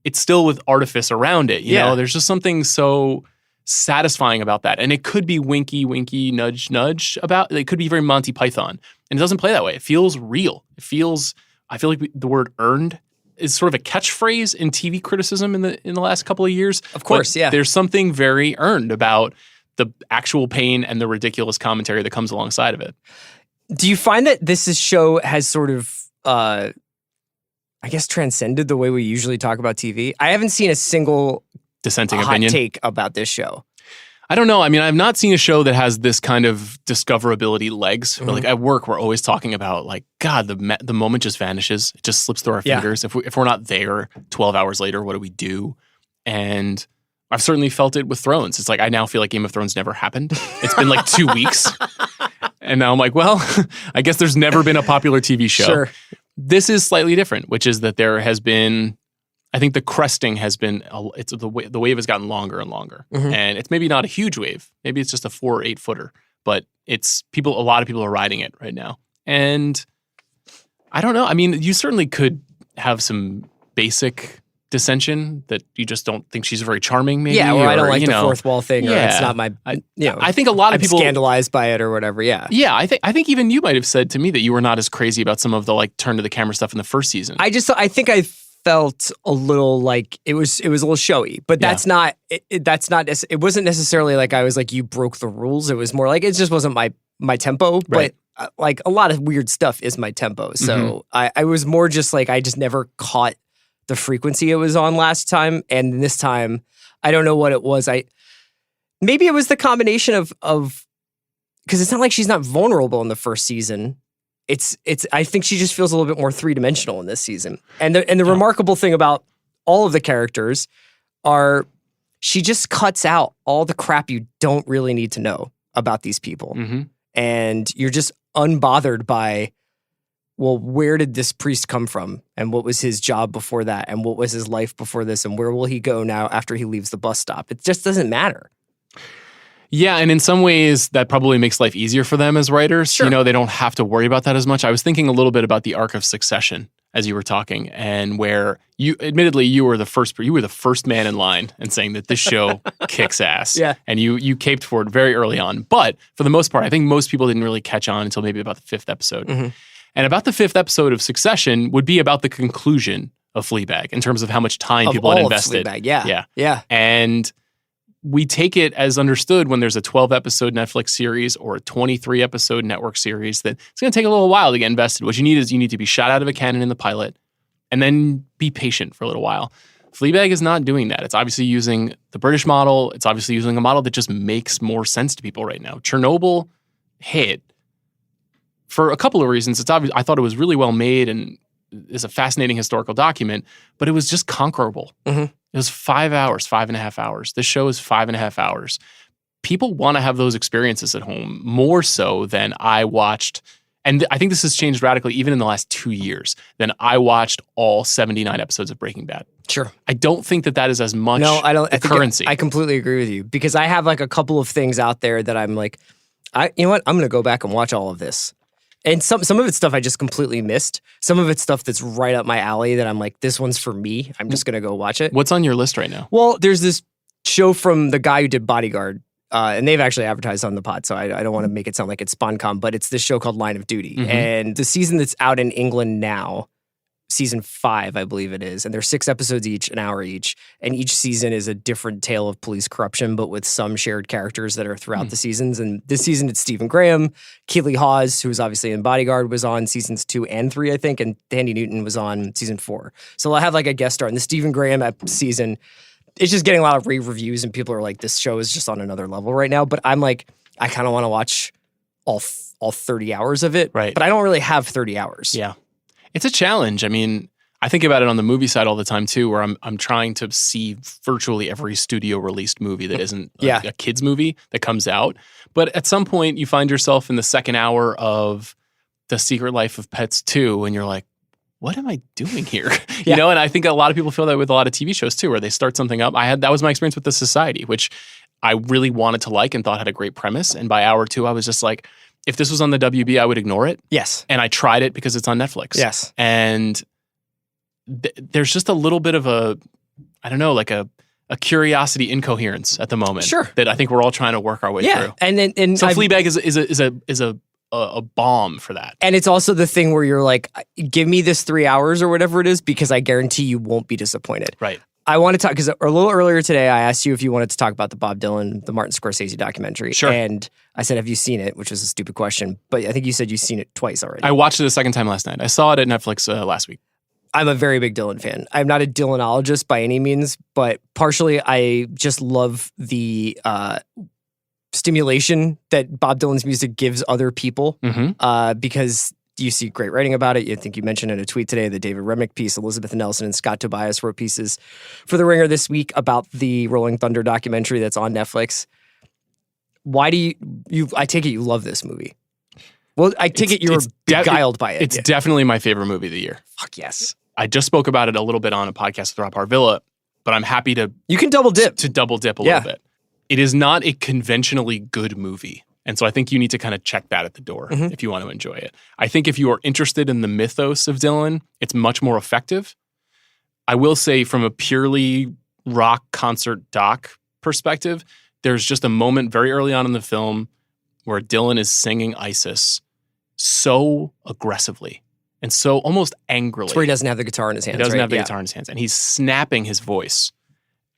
it's still with artifice around it. You know, there's just something so satisfying about that. And it could be winky, winky, nudge, nudge about, it could be very Monty Python. And it doesn't play that way. It feels real. I feel like the word earned is sort of a catchphrase in TV criticism in the last couple of years. Of course, but there's something very earned about the actual pain and the ridiculous commentary that comes alongside of it. Do you find that this show has sort of, I guess, transcended the way we usually talk about TV? I haven't seen a single dissenting hot opinion take about this show. I don't know. I mean, I've not seen a show that has this kind of discoverability legs. But like at work, we're always talking about like, God, the moment just vanishes. It just slips through our fingers. If we're not there 12 hours later, what do we do? And I've certainly felt it with Thrones. It's like I now feel like Game of Thrones never happened. It's been like 2 weeks. And now I'm like, well, I guess there's never been a popular TV show. Sure. This is slightly different, which is that there has been, I think the cresting has been, the wave has gotten longer and longer. And it's maybe not a huge wave. Maybe it's just a 4 or 8 footer, but a lot of people are riding it right now. And I don't know. I mean, you certainly could have some basic dissension that you just don't think she's very charming, maybe. Yeah, or I don't like the fourth wall thing, or it's not my, I think a lot of people scandalized by it or whatever, yeah. Yeah, I think even you might have said to me that you were not as crazy about some of the like turn to the camera stuff in the first season. I think I felt a little like it was a little showy, but that's not, it wasn't necessarily like I was like, you broke the rules. It was more like, it just wasn't my tempo, right. But like a lot of weird stuff is my tempo. So I was more just like, I just never caught the frequency it was on last time, and this time I don't know what it was. Maybe it was the combination of because it's not like she's not vulnerable in the first season. It's I think she just feels a little bit more three-dimensional in this season. And the remarkable thing about all of the characters are she just cuts out all the crap you don't really need to know about these people. and you're just unbothered by, well, where did this priest come from? And what was his job before that? And what was his life before this? And where will he go now after he leaves the bus stop? It just doesn't matter. Yeah, and in some ways, that probably makes life easier for them as writers. Sure. You know, they don't have to worry about that as much. I was thinking a little bit about the arc of Succession as you were talking, and where you were the first man in line and saying that this show kicks ass. Yeah. And you caped for it very early on. But for the most part, I think most people didn't really catch on until maybe about the 5th episode. Mm-hmm. And about the 5th episode of Succession would be about the conclusion of Fleabag in terms of how much time Of people had all of invested. Fleabag, yeah. And we take it as understood when there's a 12-episode Netflix series or a 23-episode network series that it's going to take a little while to get invested. What you need is you need to be shot out of a cannon in the pilot and then be patient for a little while. Fleabag is not doing that. It's obviously using the British model. It's obviously using a model that just makes more sense to people right now. Chernobyl hit for a couple of reasons. It's obvious. I thought it was really well made and is a fascinating historical document, but it was just conquerable. Mm-hmm. It was 5.5 hours. This show is 5.5 hours. People want to have those experiences at home more so than I watched. And I think this has changed radically even in the last 2 years than I watched all 79 episodes of Breaking Bad. Sure. I don't think that is as much No, I don't. the currency. I completely agree with you because I have like a couple of things out there that I'm like, you know what? I'm going to go back and watch all of this. And some of it's stuff I just completely missed. Some of it's stuff that's right up my alley that I'm like, this one's for me. I'm just going to go watch it. What's on your list right now? Well, there's this show from the guy who did Bodyguard, and they've actually advertised on the pod, so I don't want to make it sound like it's SpawnCom, but it's this show called Line of Duty. Mm-hmm. And the season that's out in England now, season 5, I believe it is, and there's 6 episodes each, an hour each, and each season is a different tale of police corruption, but with some shared characters that are throughout the seasons. And this season, it's Stephen Graham, Keeley Hawes, who was obviously in Bodyguard, was on seasons 2 and 3, I think, and Thandie Newton was on season 4. So I'll have like a guest star in the Stephen Graham season. It's just getting a lot of rave reviews, and people are like, this show is just on another level right now. But I'm like, I kind of want to watch all 30 hours of it, right? But I don't really have 30 hours. Yeah. It's a challenge. I mean, I think about it on the movie side all the time too, where I'm trying to see virtually every studio released movie that isn't a kid's movie that comes out. But at some point you find yourself in the second hour of The Secret Life of Pets 2 and you're like, what am I doing here? You know, and I think a lot of people feel that with a lot of TV shows too, where they start something up. That was my experience with The Society, which I really wanted to like and thought had a great premise. And by hour 2, I was just like, if this was on the WB, I would ignore it. Yes. And I tried it because it's on Netflix. Yes. And there's just a little bit of a curiosity incoherence at the moment. Sure. That I think we're all trying to work our way through. And so Fleabag is a balm for that. And it's also the thing where you're like, give me this 3 hours or whatever it is, because I guarantee you won't be disappointed. Right. I want to talk, because a little earlier today, I asked you if you wanted to talk about the Bob Dylan, the Martin Scorsese documentary. Sure. And I said, have you seen it? Which was a stupid question. But I think you said you've seen it twice already. I watched it a second time last night. I saw it at Netflix last week. I'm a very big Dylan fan. I'm not a Dylanologist by any means, but partially I just love the stimulation that Bob Dylan's music gives other people, because you see great writing about it. I think you mentioned in a tweet today the David Remnick piece, Elizabeth Nelson and Scott Tobias wrote pieces for The Ringer this week about the Rolling Thunder documentary that's on Netflix. Why do you I take it you love this movie. Well, I take it you're beguiled by it. It's definitely my favorite movie of the year. Fuck yes. I just spoke about it a little bit on a podcast with Rob Harvilla, but I'm happy to... You can double dip. To double dip a little bit. It is not a conventionally good movie. And so I think you need to kind of check that at the door if you want to enjoy it. I think if you are interested in the mythos of Dylan, it's much more effective. I will say from a purely rock concert doc perspective, there's just a moment very early on in the film where Dylan is singing Isis so aggressively and so almost angrily. It's where he doesn't have the guitar in his hands. He doesn't have the guitar in his hands. And he's snapping his voice.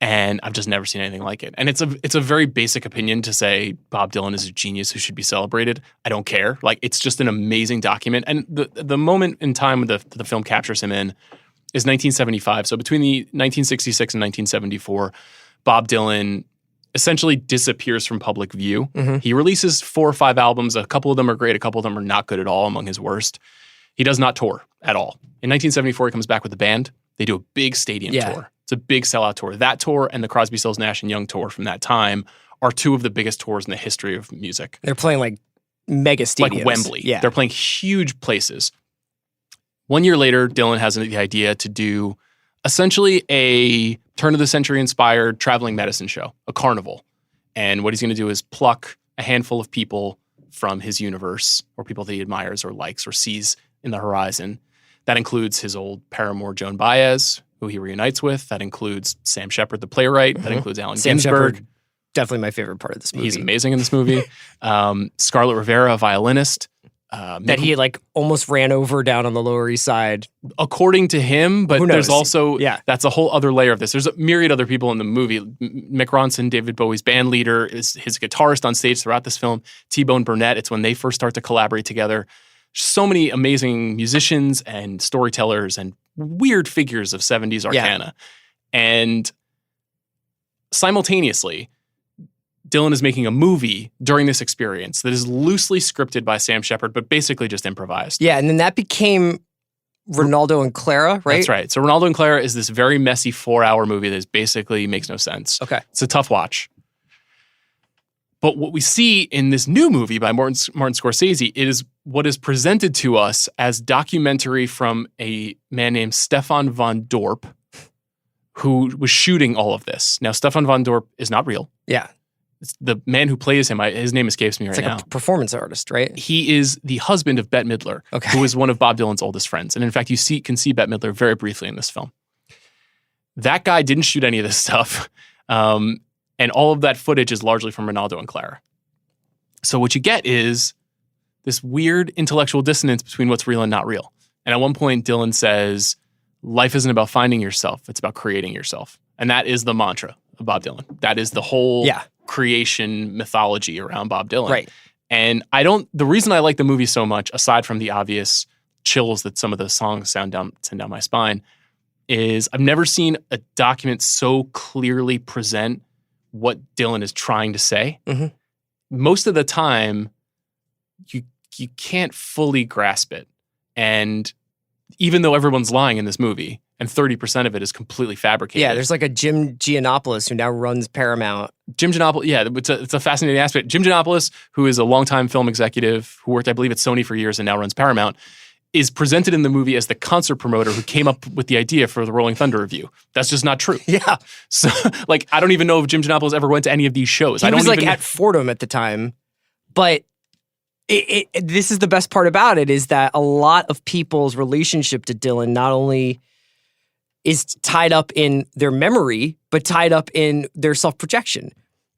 And I've just never seen anything like it. And it's a very basic opinion to say Bob Dylan is a genius who should be celebrated. I don't care. Like, it's just an amazing document. And the moment in time the film captures him in is 1975. So between the 1966 and 1974, Bob Dylan essentially disappears from public view. He releases 4 or 5 albums. A couple of them are great. A couple of them are not good at all, among his worst. He does not tour at all. In 1974, he comes back with the band. They do a big stadium tour. It's a big sellout tour. That tour and the Crosby, Stills, Nash & Young tour from that time are 2 of the biggest tours in the history of music. They're playing like mega stadiums. Like Wembley. Yeah. They're playing huge places. 1 year later, Dylan has the idea to do essentially a turn-of-the-century inspired traveling medicine show, a carnival. And what he's going to do is pluck a handful of people from his universe, or people that he admires or likes or sees in the horizon. That includes his old paramour, Joan Baez, who he reunites with. That includes Sam Shepard, the playwright. That includes Allen Sam Ginsberg. Shepard, definitely my favorite part of this movie. He's amazing in this movie. Scarlett Rivera, a violinist. That he like almost ran over down on the Lower East Side. According to him, but Who knows? there's also, Yeah. that's a whole other layer of this. There's a myriad other people in the movie. Mick Ronson, David Bowie's band leader, is his guitarist on stage throughout this film. T-Bone Burnett, it's when they first start to collaborate together. So many amazing musicians and storytellers and weird figures of 70s arcana. And simultaneously, Dylan is making a movie during this experience that is loosely scripted by Sam Shepard, but basically just improvised. Yeah, and then that became Ronaldo and Clara, right? That's right. So Ronaldo and Clara is this very messy 4-hour movie that basically makes no sense. Okay. It's a tough watch. But what we see in this new movie by Martin Scorsese is what is presented to us as documentary from a man named Stefan von Dorp, who was shooting all of this. Now, Stefan von Dorp is not real. Yeah. It's the man who plays him, his name escapes me right It's like now. a performance artist, right? He is the husband of Bette Midler, Okay. who is one of Bob Dylan's oldest friends. And in fact, can see Bette Midler very briefly in this film. That guy didn't shoot any of this stuff. And all of that footage is largely from Ronaldo and Clara. So what you get is this weird intellectual dissonance between what's real and not real. And at one point, Dylan says, life isn't about finding yourself. It's about creating yourself. And that is the mantra of Bob Dylan. That is the whole creation mythology around Bob Dylan. Right. And the reason I like the movie so much, aside from the obvious chills that some of the songs send down my spine, is I've never seen a document so clearly present what Dylan is trying to say. Mm-hmm. Most of the time, you can't fully grasp it. And even though everyone's lying in this movie, and 30% of it is completely fabricated. Yeah, there's like a Jim Giannopoulos who now runs Paramount. Jim Giannopoulos, yeah, it's a fascinating aspect. Jim Giannopoulos, who is a longtime film executive who worked, I believe, at Sony for years and now runs Paramount, is presented in the movie as the concert promoter who came up with the idea for the Rolling Thunder review. That's just not true. Yeah. So, like, I don't even know if Jim Giannopoulos ever went to any of these shows. He was like at Fordham at the time, but this is the best part about it, is that a lot of people's relationship to Dylan not only is tied up in their memory, but tied up in their self-projection.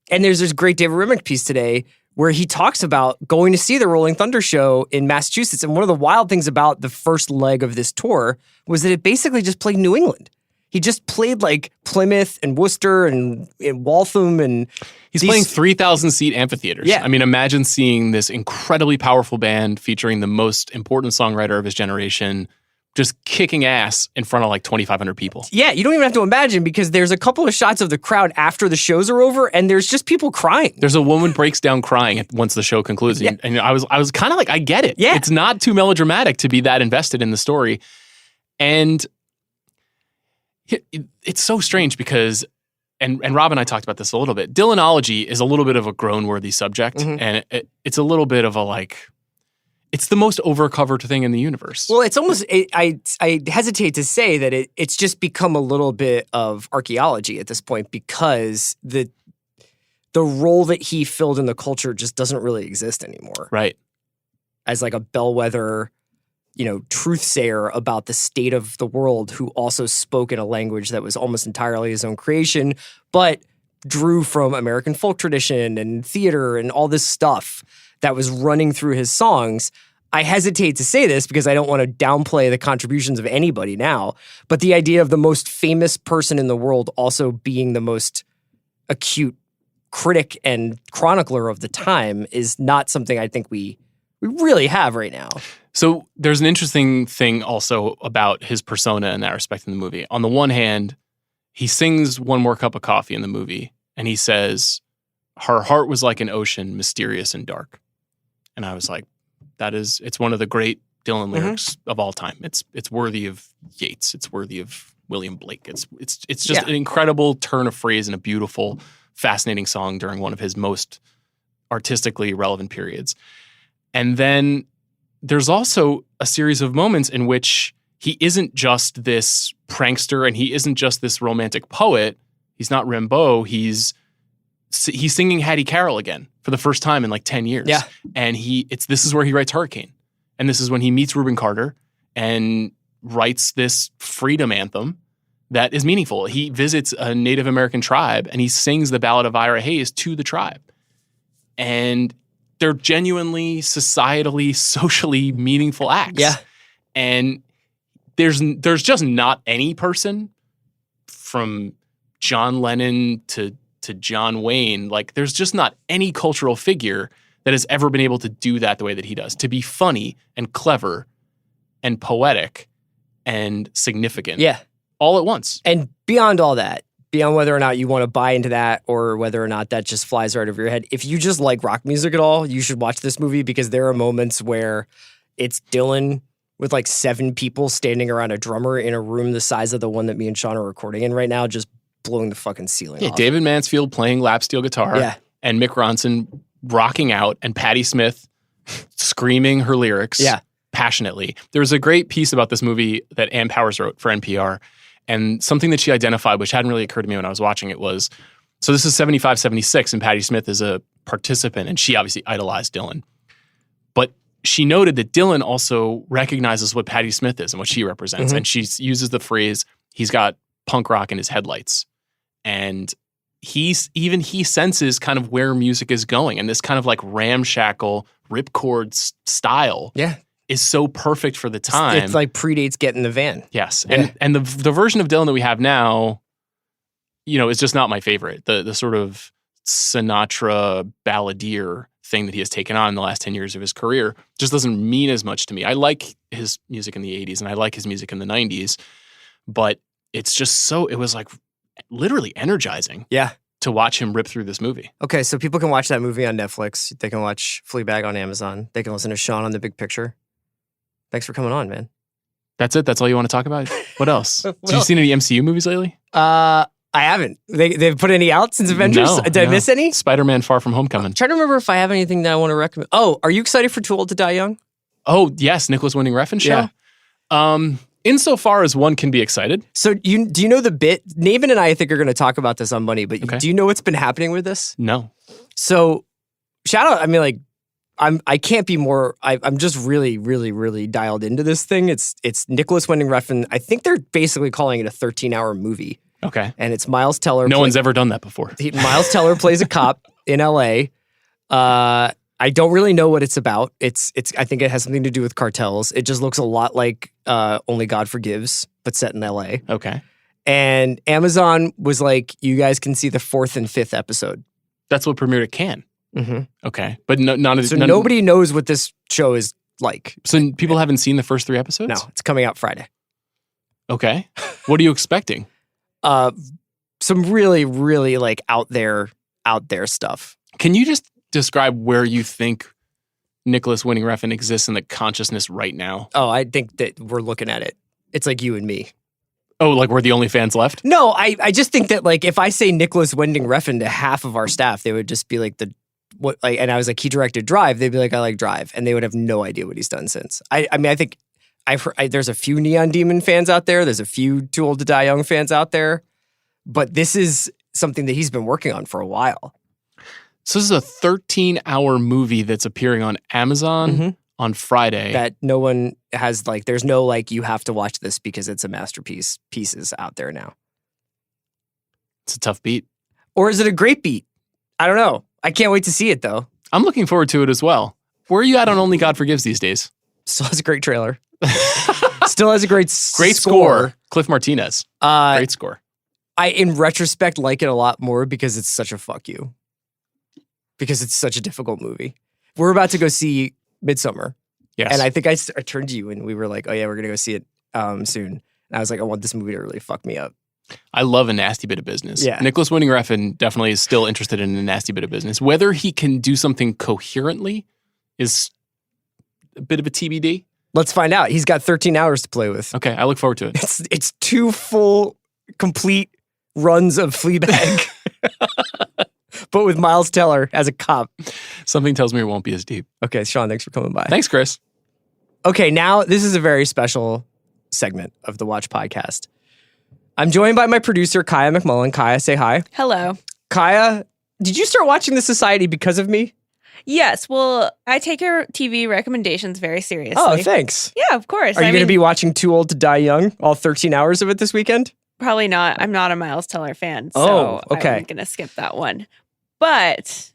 And there's this great David Rimmick piece today where he talks about going to see the Rolling Thunder show in Massachusetts. And one of the wild things about the first leg of this tour was that it basically just played New England. He just played like Plymouth and Worcester and Waltham, and he's playing 3,000-seat amphitheaters. Yeah. I mean, imagine seeing this incredibly powerful band featuring the most important songwriter of his generation just kicking ass in front of like 2,500 people. Yeah, you don't even have to imagine, because there's a couple of shots of the crowd after the shows are over, and there's just people crying. There's a woman breaks down crying once the show concludes. Yeah. And I was kind of like, I get it. Yeah. It's not too melodramatic to be that invested in the story. And it's so strange because, and Rob and I talked about this a little bit, Dylanology is a little bit of a groan-worthy subject. Mm-hmm. And it's a little bit of a like, it's the most overcovered thing in the universe. Well, it's almost, I hesitate to say that it's just become a little bit of archaeology at this point, because the role that he filled in the culture just doesn't really exist anymore. Right. As like a bellwether, truth-sayer about the state of the world, who also spoke in a language that was almost entirely his own creation, but drew from American folk tradition and theater and all this stuff that was running through his songs. I hesitate to say this because I don't want to downplay the contributions of anybody now, but the idea of the most famous person in the world also being the most acute critic and chronicler of the time is not something I think we really have right now. So there's an interesting thing also about his persona in that respect in the movie. On the one hand, he sings One More Cup of Coffee in the movie, and he says, her heart was like an ocean, mysterious and dark. And I was like, it's one of the great Dylan lyrics of all time. It's worthy of Yeats. It's worthy of William Blake. It's just an incredible turn of phrase and a beautiful, fascinating song during one of his most artistically relevant periods. And then there's also a series of moments in which he isn't just this prankster and he isn't just this romantic poet. He's not Rimbaud. He's singing Hattie Carroll again for the first time in like 10 years. Yeah. And this is where he writes Hurricane. And this is when he meets Reuben Carter and writes this freedom anthem that is meaningful. He visits a Native American tribe and he sings the Ballad of Ira Hayes to the tribe. And they're genuinely, societally, socially meaningful acts. Yeah. And there's just not any person from John Lennon to John Wayne. Like, there's just not any cultural figure that has ever been able to do that the way that he does. To be funny and clever and poetic and significant. Yeah. All at once. And beyond all that, beyond whether or not you want to buy into that or whether or not that just flies right over your head, if you just like rock music at all, you should watch this movie because there are moments where it's Dylan with like 7 people standing around a drummer in a room the size of the one that me and Sean are recording in right now, just blowing the fucking ceiling off. David Mansfield playing lap steel guitar. Yeah. And Mick Ronson rocking out and Patti Smith screaming her lyrics passionately. There was a great piece about this movie that Ann Powers wrote for NPR. And something that she identified, which hadn't really occurred to me when I was watching it, was, so this is 75, 76, and Patti Smith is a participant, and she obviously idolized Dylan. But she noted that Dylan also recognizes what Patti Smith is and what she represents. And she uses the phrase, he's got punk rock in his headlights. And he senses kind of where music is going. And this kind of like ramshackle ripcord style is so perfect for the time. It's like predates Get in the Van. Yes. And the version of Dylan that we have now, is just not my favorite. The sort of Sinatra balladeer thing that he has taken on in the last 10 years of his career just doesn't mean as much to me. I like his music in the 80s and I like his music in the 90s, but it's just it was like literally energizing. Yeah. To watch him rip through this movie. Okay, so people can watch that movie on Netflix. They can watch Fleabag on Amazon. They can listen to Sean on The Big Picture. Thanks for coming on, man. That's it? That's all you want to talk about? What else? Have you seen any MCU movies lately? I haven't. They've put any out since Avengers? No, Did I miss any? Spider-Man Far From Homecoming. I'm trying to remember if I have anything that I want to recommend. Oh, are you excited for Too Old to Die Young? Oh, yes. Nicholas Winding Refn show? Yeah. Insofar as one can be excited. So do you know the bit? Navin and I think are going to talk about this on Monday, but do you know what's been happening with this? No. So shout out, I mean, like, I can't be more, I'm just really, really, really dialed into this thing. It's Nicholas Winding Refn. I think they're basically calling it a 13-hour movie. Okay. And it's Miles Teller. No one's ever done that before. Miles Teller plays a cop in LA. I don't really know what it's about. It's I think it has something to do with cartels. It just looks a lot like Only God Forgives, but set in LA. Okay. And Amazon was like, you guys can see the 4th and 5th episode. That's what premiered at Cannes. Mm-hmm. Okay. But nobody knows what this show is like. So people haven't seen the first 3 episodes? No, it's coming out Friday. Okay. What are you expecting? Some really, really like out there stuff. Can you just describe where you think Nicholas Winding Refn exists in the consciousness right now? Oh, I think that we're looking at it. It's like you and me. Oh, like we're the only fans left? No, I just think that like if I say Nicholas Winding Refn to half of our staff, they would just be like and I was like, he directed Drive. They'd be like, I like Drive, and they would have no idea what he's done since. I mean, I think I've heard, there's a few Neon Demon fans out there. There's a few Too Old to Die Young fans out there, but this is something that he's been working on for a while. So this is a 13-hour movie that's appearing on Amazon on Friday. That no one has like, there's no like, you have to watch this because it's a masterpiece pieces out there now. It's a tough beat. Or is it a great beat? I don't know. I can't wait to see it though. I'm looking forward to it as well. Where are you at on Only God Forgives these days? Still has a great trailer. Still has a great score. Cliff Martinez. Great score. I, in retrospect, like it a lot more because it's such a fuck you. Because it's such a difficult movie. We're about to go see Midsommar. Yes. And I think I turned to you and we were like, oh yeah, we're going to go see it soon. And I was like, I want this movie to really fuck me up. I love a nasty bit of business. Yeah. Nicholas Winding Refn definitely is still interested in a nasty bit of business. Whether he can do something coherently is a bit of a TBD. Let's find out. He's got 13 hours to play with. Okay, I look forward to it. It's 2 full, complete runs of Fleabag. but with Miles Teller as a cop. Something tells me it won't be as deep. Okay, Sean, thanks for coming by. Thanks, Chris. Okay, now this is a very special segment of the Watch Podcast. I'm joined by my producer, Kaya McMullen. Kaya, say hi. Hello. Kaya, did you start watching The Society because of me? Yes, well, I take your TV recommendations very seriously. Oh, thanks. Yeah, of course. Are you going to be watching Too Old to Die Young, all 13 hours of it this weekend? Probably not. I'm not a Miles Teller fan, so Oh, okay. I'm going to skip that one. But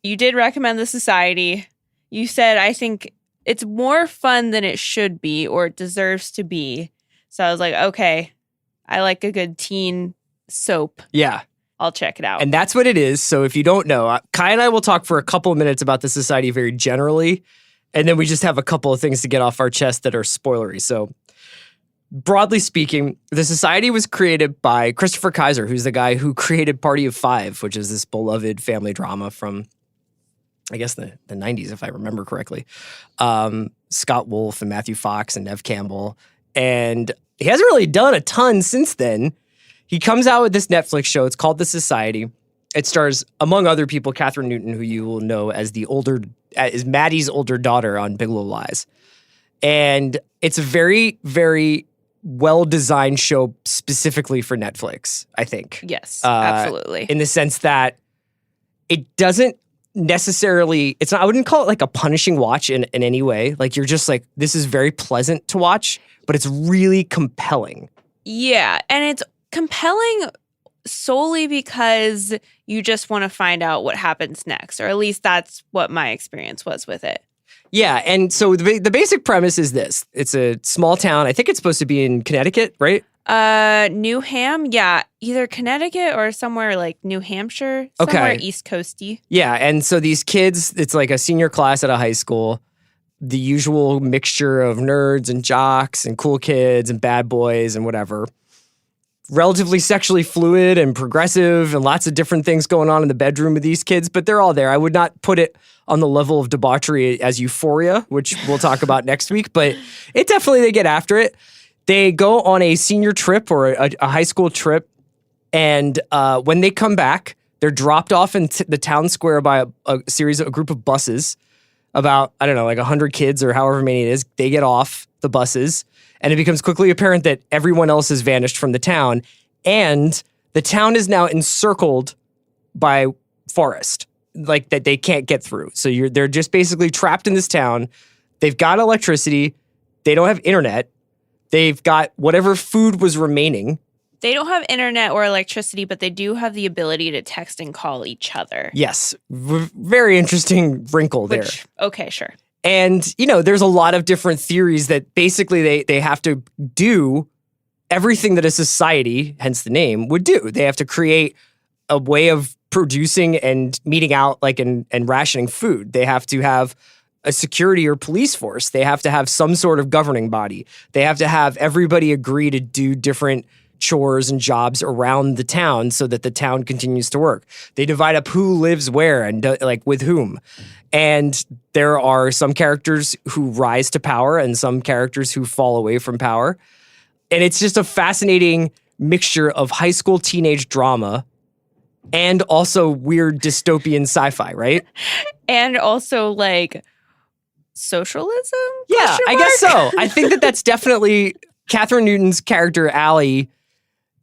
you did recommend The Society. You said, I think it's more fun than it should be or it deserves to be. So I was like, okay, I like a good teen soap. Yeah. I'll check it out. And that's what it is. So if you don't know, Kai and I will talk for a couple of minutes about The Society very generally. And then we just have a couple of things to get off our chest that are spoilery. So broadly speaking, The Society was created by Christopher Kaiser, who's the guy who created Party of Five, which is this beloved family drama from, I guess, the 90s, if I remember correctly. Scott Wolf and Matthew Fox and Nev Campbell. And he hasn't really done a ton since then. He comes out with this Netflix show. It's called The Society. It stars, among other people, Catherine Newton, who you will know as is Maddie's older daughter on Big Little Lies. And it's a very, very well-designed show specifically for Netflix, I think. Yes, absolutely. In the sense that it doesn't necessarily, I wouldn't call it like a punishing watch in any way. Like you're just like, this is very pleasant to watch, but it's really compelling. Yeah, and it's compelling solely because you just want to find out what happens next, or at least that's what my experience was with it. Yeah, and so the basic premise is this. It's a small town. I think it's supposed to be in Connecticut, right? Newham, yeah, either Connecticut or somewhere like New Hampshire, somewhere East Coasty. Yeah, and so these kids, it's like a senior class at a high school, the usual mixture of nerds and jocks and cool kids and bad boys and whatever. Relatively sexually fluid and progressive and lots of different things going on in the bedroom of these kids, but they're all there. I would not put it on the level of debauchery as Euphoria, which we'll talk about next week, but they get after it. They go on a senior trip or a high school trip, and when they come back, they're dropped off in the town square by a group of buses, about, I don't know, like 100 kids or however many it is. They get off the buses, and it becomes quickly apparent that everyone else has vanished from the town, and the town is now encircled by forest, like that they can't get through. So they're just basically trapped in this town. They've got electricity. They don't have internet. They've got whatever food was remaining. They don't have internet or electricity, but they do have the ability to text and call each other. Yes. Very interesting wrinkle there. Okay, sure. And, there's a lot of different theories that basically they have to do everything that a society, hence the name, would do. They have to create a way of producing and meeting out and rationing food. They have to have a security or police force. They have to have some sort of governing body. They have to have everybody agree to do different chores and jobs around the town so that the town continues to work. They divide up who lives where and with whom. And there are some characters who rise to power and some characters who fall away from power. And it's just a fascinating mixture of high school teenage drama and also weird dystopian sci-fi, right? And also socialism? Yeah, I guess so. I think that's definitely Catherine Newton's character, Allie,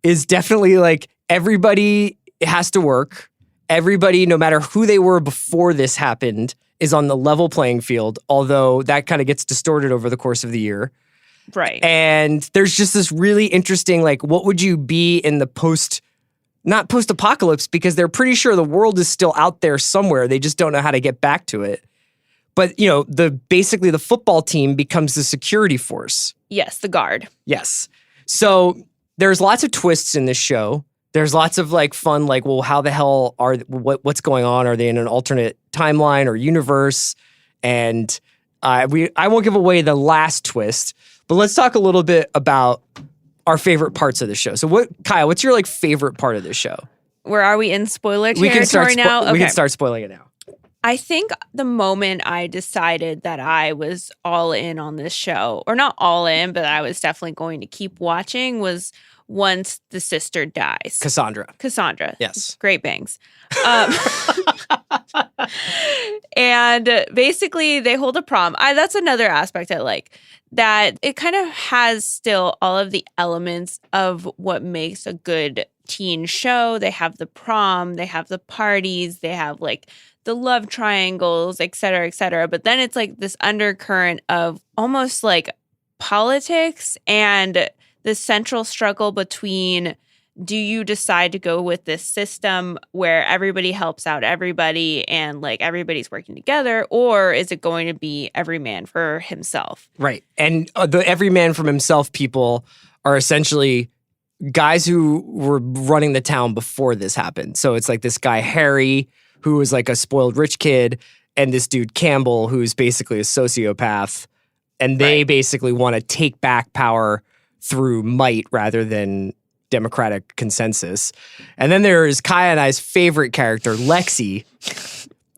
is definitely everybody has to work. Everybody, no matter who they were before this happened, is on the level playing field, although that kind of gets distorted over the course of the year. Right. And there's just this really interesting, what would you be in the not post-apocalypse, because they're pretty sure the world is still out there somewhere. They just don't know how to get back to it. But, basically the football team becomes the security force. Yes, the guard. Yes. So there's lots of twists in this show. There's lots of fun, well, how the hell what's going on? Are they in an alternate timeline or universe? And I won't give away the last twist, but let's talk a little bit about our favorite parts of the show. So Kyle, what's your favorite part of this show? Where are we in spoiler territory We can start now? Okay. We can start spoiling it now. I think the moment I decided that I was all in on this show, or not all in, but I was definitely going to keep watching, was once the sister dies. Cassandra. Yes. Great bangs. And basically they hold a prom. That's another aspect I like, that it kind of has still all of the elements of what makes a good teen show. They have the prom, they have the parties, they have like the love triangles, et cetera, et cetera. But then it's like this undercurrent of almost like politics and the central struggle between, do you decide to go with this system where everybody helps out everybody and like everybody's working together, or is it going to be every man for himself? Right. And the every man for himself people are essentially guys who were running the town before this happened. So it's like this guy, Harry, who was like a spoiled rich kid, and this dude, Campbell, who's basically a sociopath. And they basically want to take back power through might rather than democratic consensus. And then there is Kaya and I's favorite character, Lexi,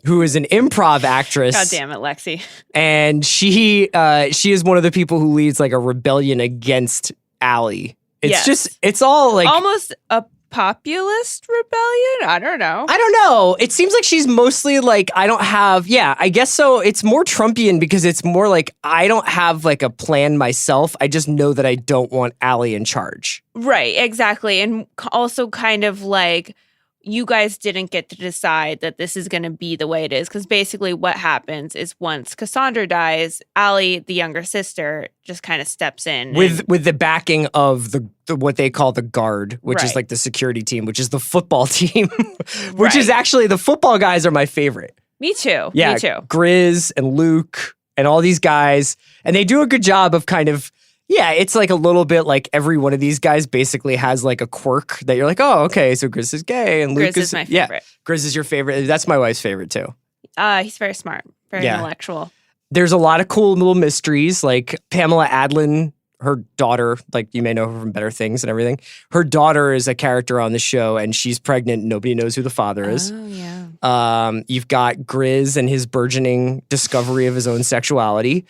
who is an improv actress. God damn it, Lexi. And she is one of the people who leads like a rebellion against Allie. It's all like almost a populist rebellion? I don't know. It seems like she's mostly like, I guess so. It's more Trumpian because it's more like, I don't have like a plan myself. I just know that I don't want Allie in charge. Right, exactly. And also kind of like, you guys didn't get to decide that this is going to be the way it is. Because basically what happens is once Cassandra dies, Allie, the younger sister, just kind of steps in. With the backing of the what they call the Guard, which is like the security team, which is the football team, which is actually, the football guys are my favorite. Me too. Yeah, Me too. Grizz and Luke and all these guys. And they do a good job of kind of, it's like a little bit like every one of these guys basically has like a quirk that you're like, oh, okay, so Grizz is gay and Luke is my favorite. Yeah, Grizz is your favorite. That's my wife's favorite too. He's very smart, very intellectual. There's a lot of cool little mysteries, like Pamela Adlon, her daughter, like you may know her from Better Things and everything. Her daughter is a character on the show and she's pregnant. Nobody knows who the father is. Oh, yeah. You've got Grizz and his burgeoning discovery of his own sexuality.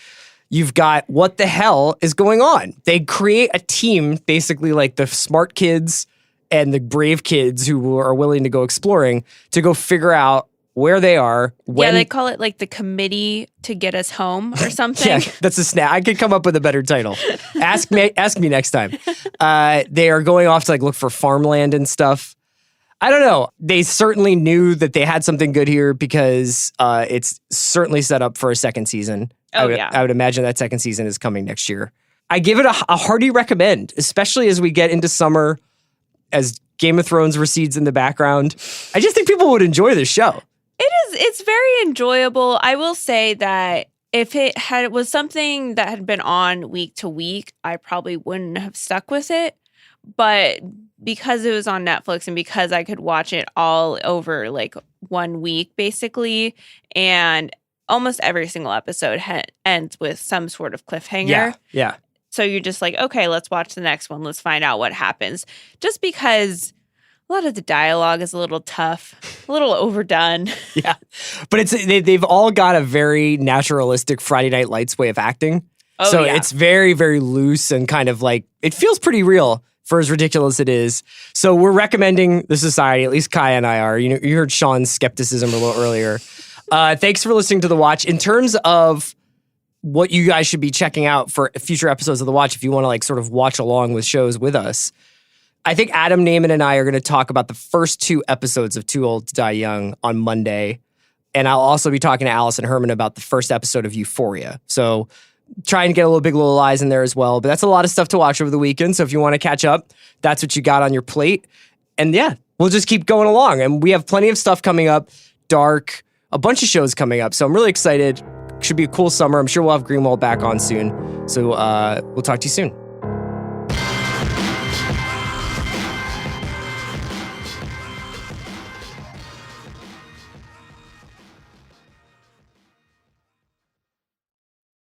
You've got what the hell is going on? They create a team, basically like the smart kids and the brave kids who are willing to go exploring to go figure out where they are. Yeah, they call it like the committee to get us home or something. Yeah, that's a snap. I could come up with a better title. Ask me next time. They are going off to like look for farmland and stuff. I don't know. They certainly knew that they had something good here because it's certainly set up for a second season. I would imagine that second season is coming next year. I give it a hearty recommend, especially as we get into summer, as Game of Thrones recedes in the background. I just think people would enjoy this show. It's very enjoyable. I will say that if it was something that had been on week to week, I probably wouldn't have stuck with it. But because it was on Netflix and because I could watch it all over like 1 week, basically, and almost every single episode ends with some sort of cliffhanger. Yeah. So you're just like, okay, let's watch the next one. Let's find out what happens. Just because a lot of the dialogue is a little tough, a little overdone. Yeah. But they've all got a very naturalistic Friday Night Lights way of acting. Oh, so yeah. it's very, very loose and kind of like, it feels pretty real for as ridiculous it is. So we're recommending The Society, at least Kaya and I are. You heard Sean's skepticism a little earlier. Thanks for listening to The Watch. In terms of what you guys should be checking out for future episodes of The Watch, if you want to like sort of watch along with shows with us, I think Adam Naiman and I are going to talk about the first 2 episodes of Too Old to Die Young on Monday. And I'll also be talking to Allison Herman about the first episode of Euphoria. So try and get a little Big Little Lies in there as well. But that's a lot of stuff to watch over the weekend. So if you want to catch up, that's what you got on your plate. And yeah, we'll just keep going along. And we have plenty of stuff coming up. Dark, a bunch of shows coming up. So I'm really excited. Should be a cool summer. I'm sure we'll have Greenwald back on soon. So we'll talk to you soon.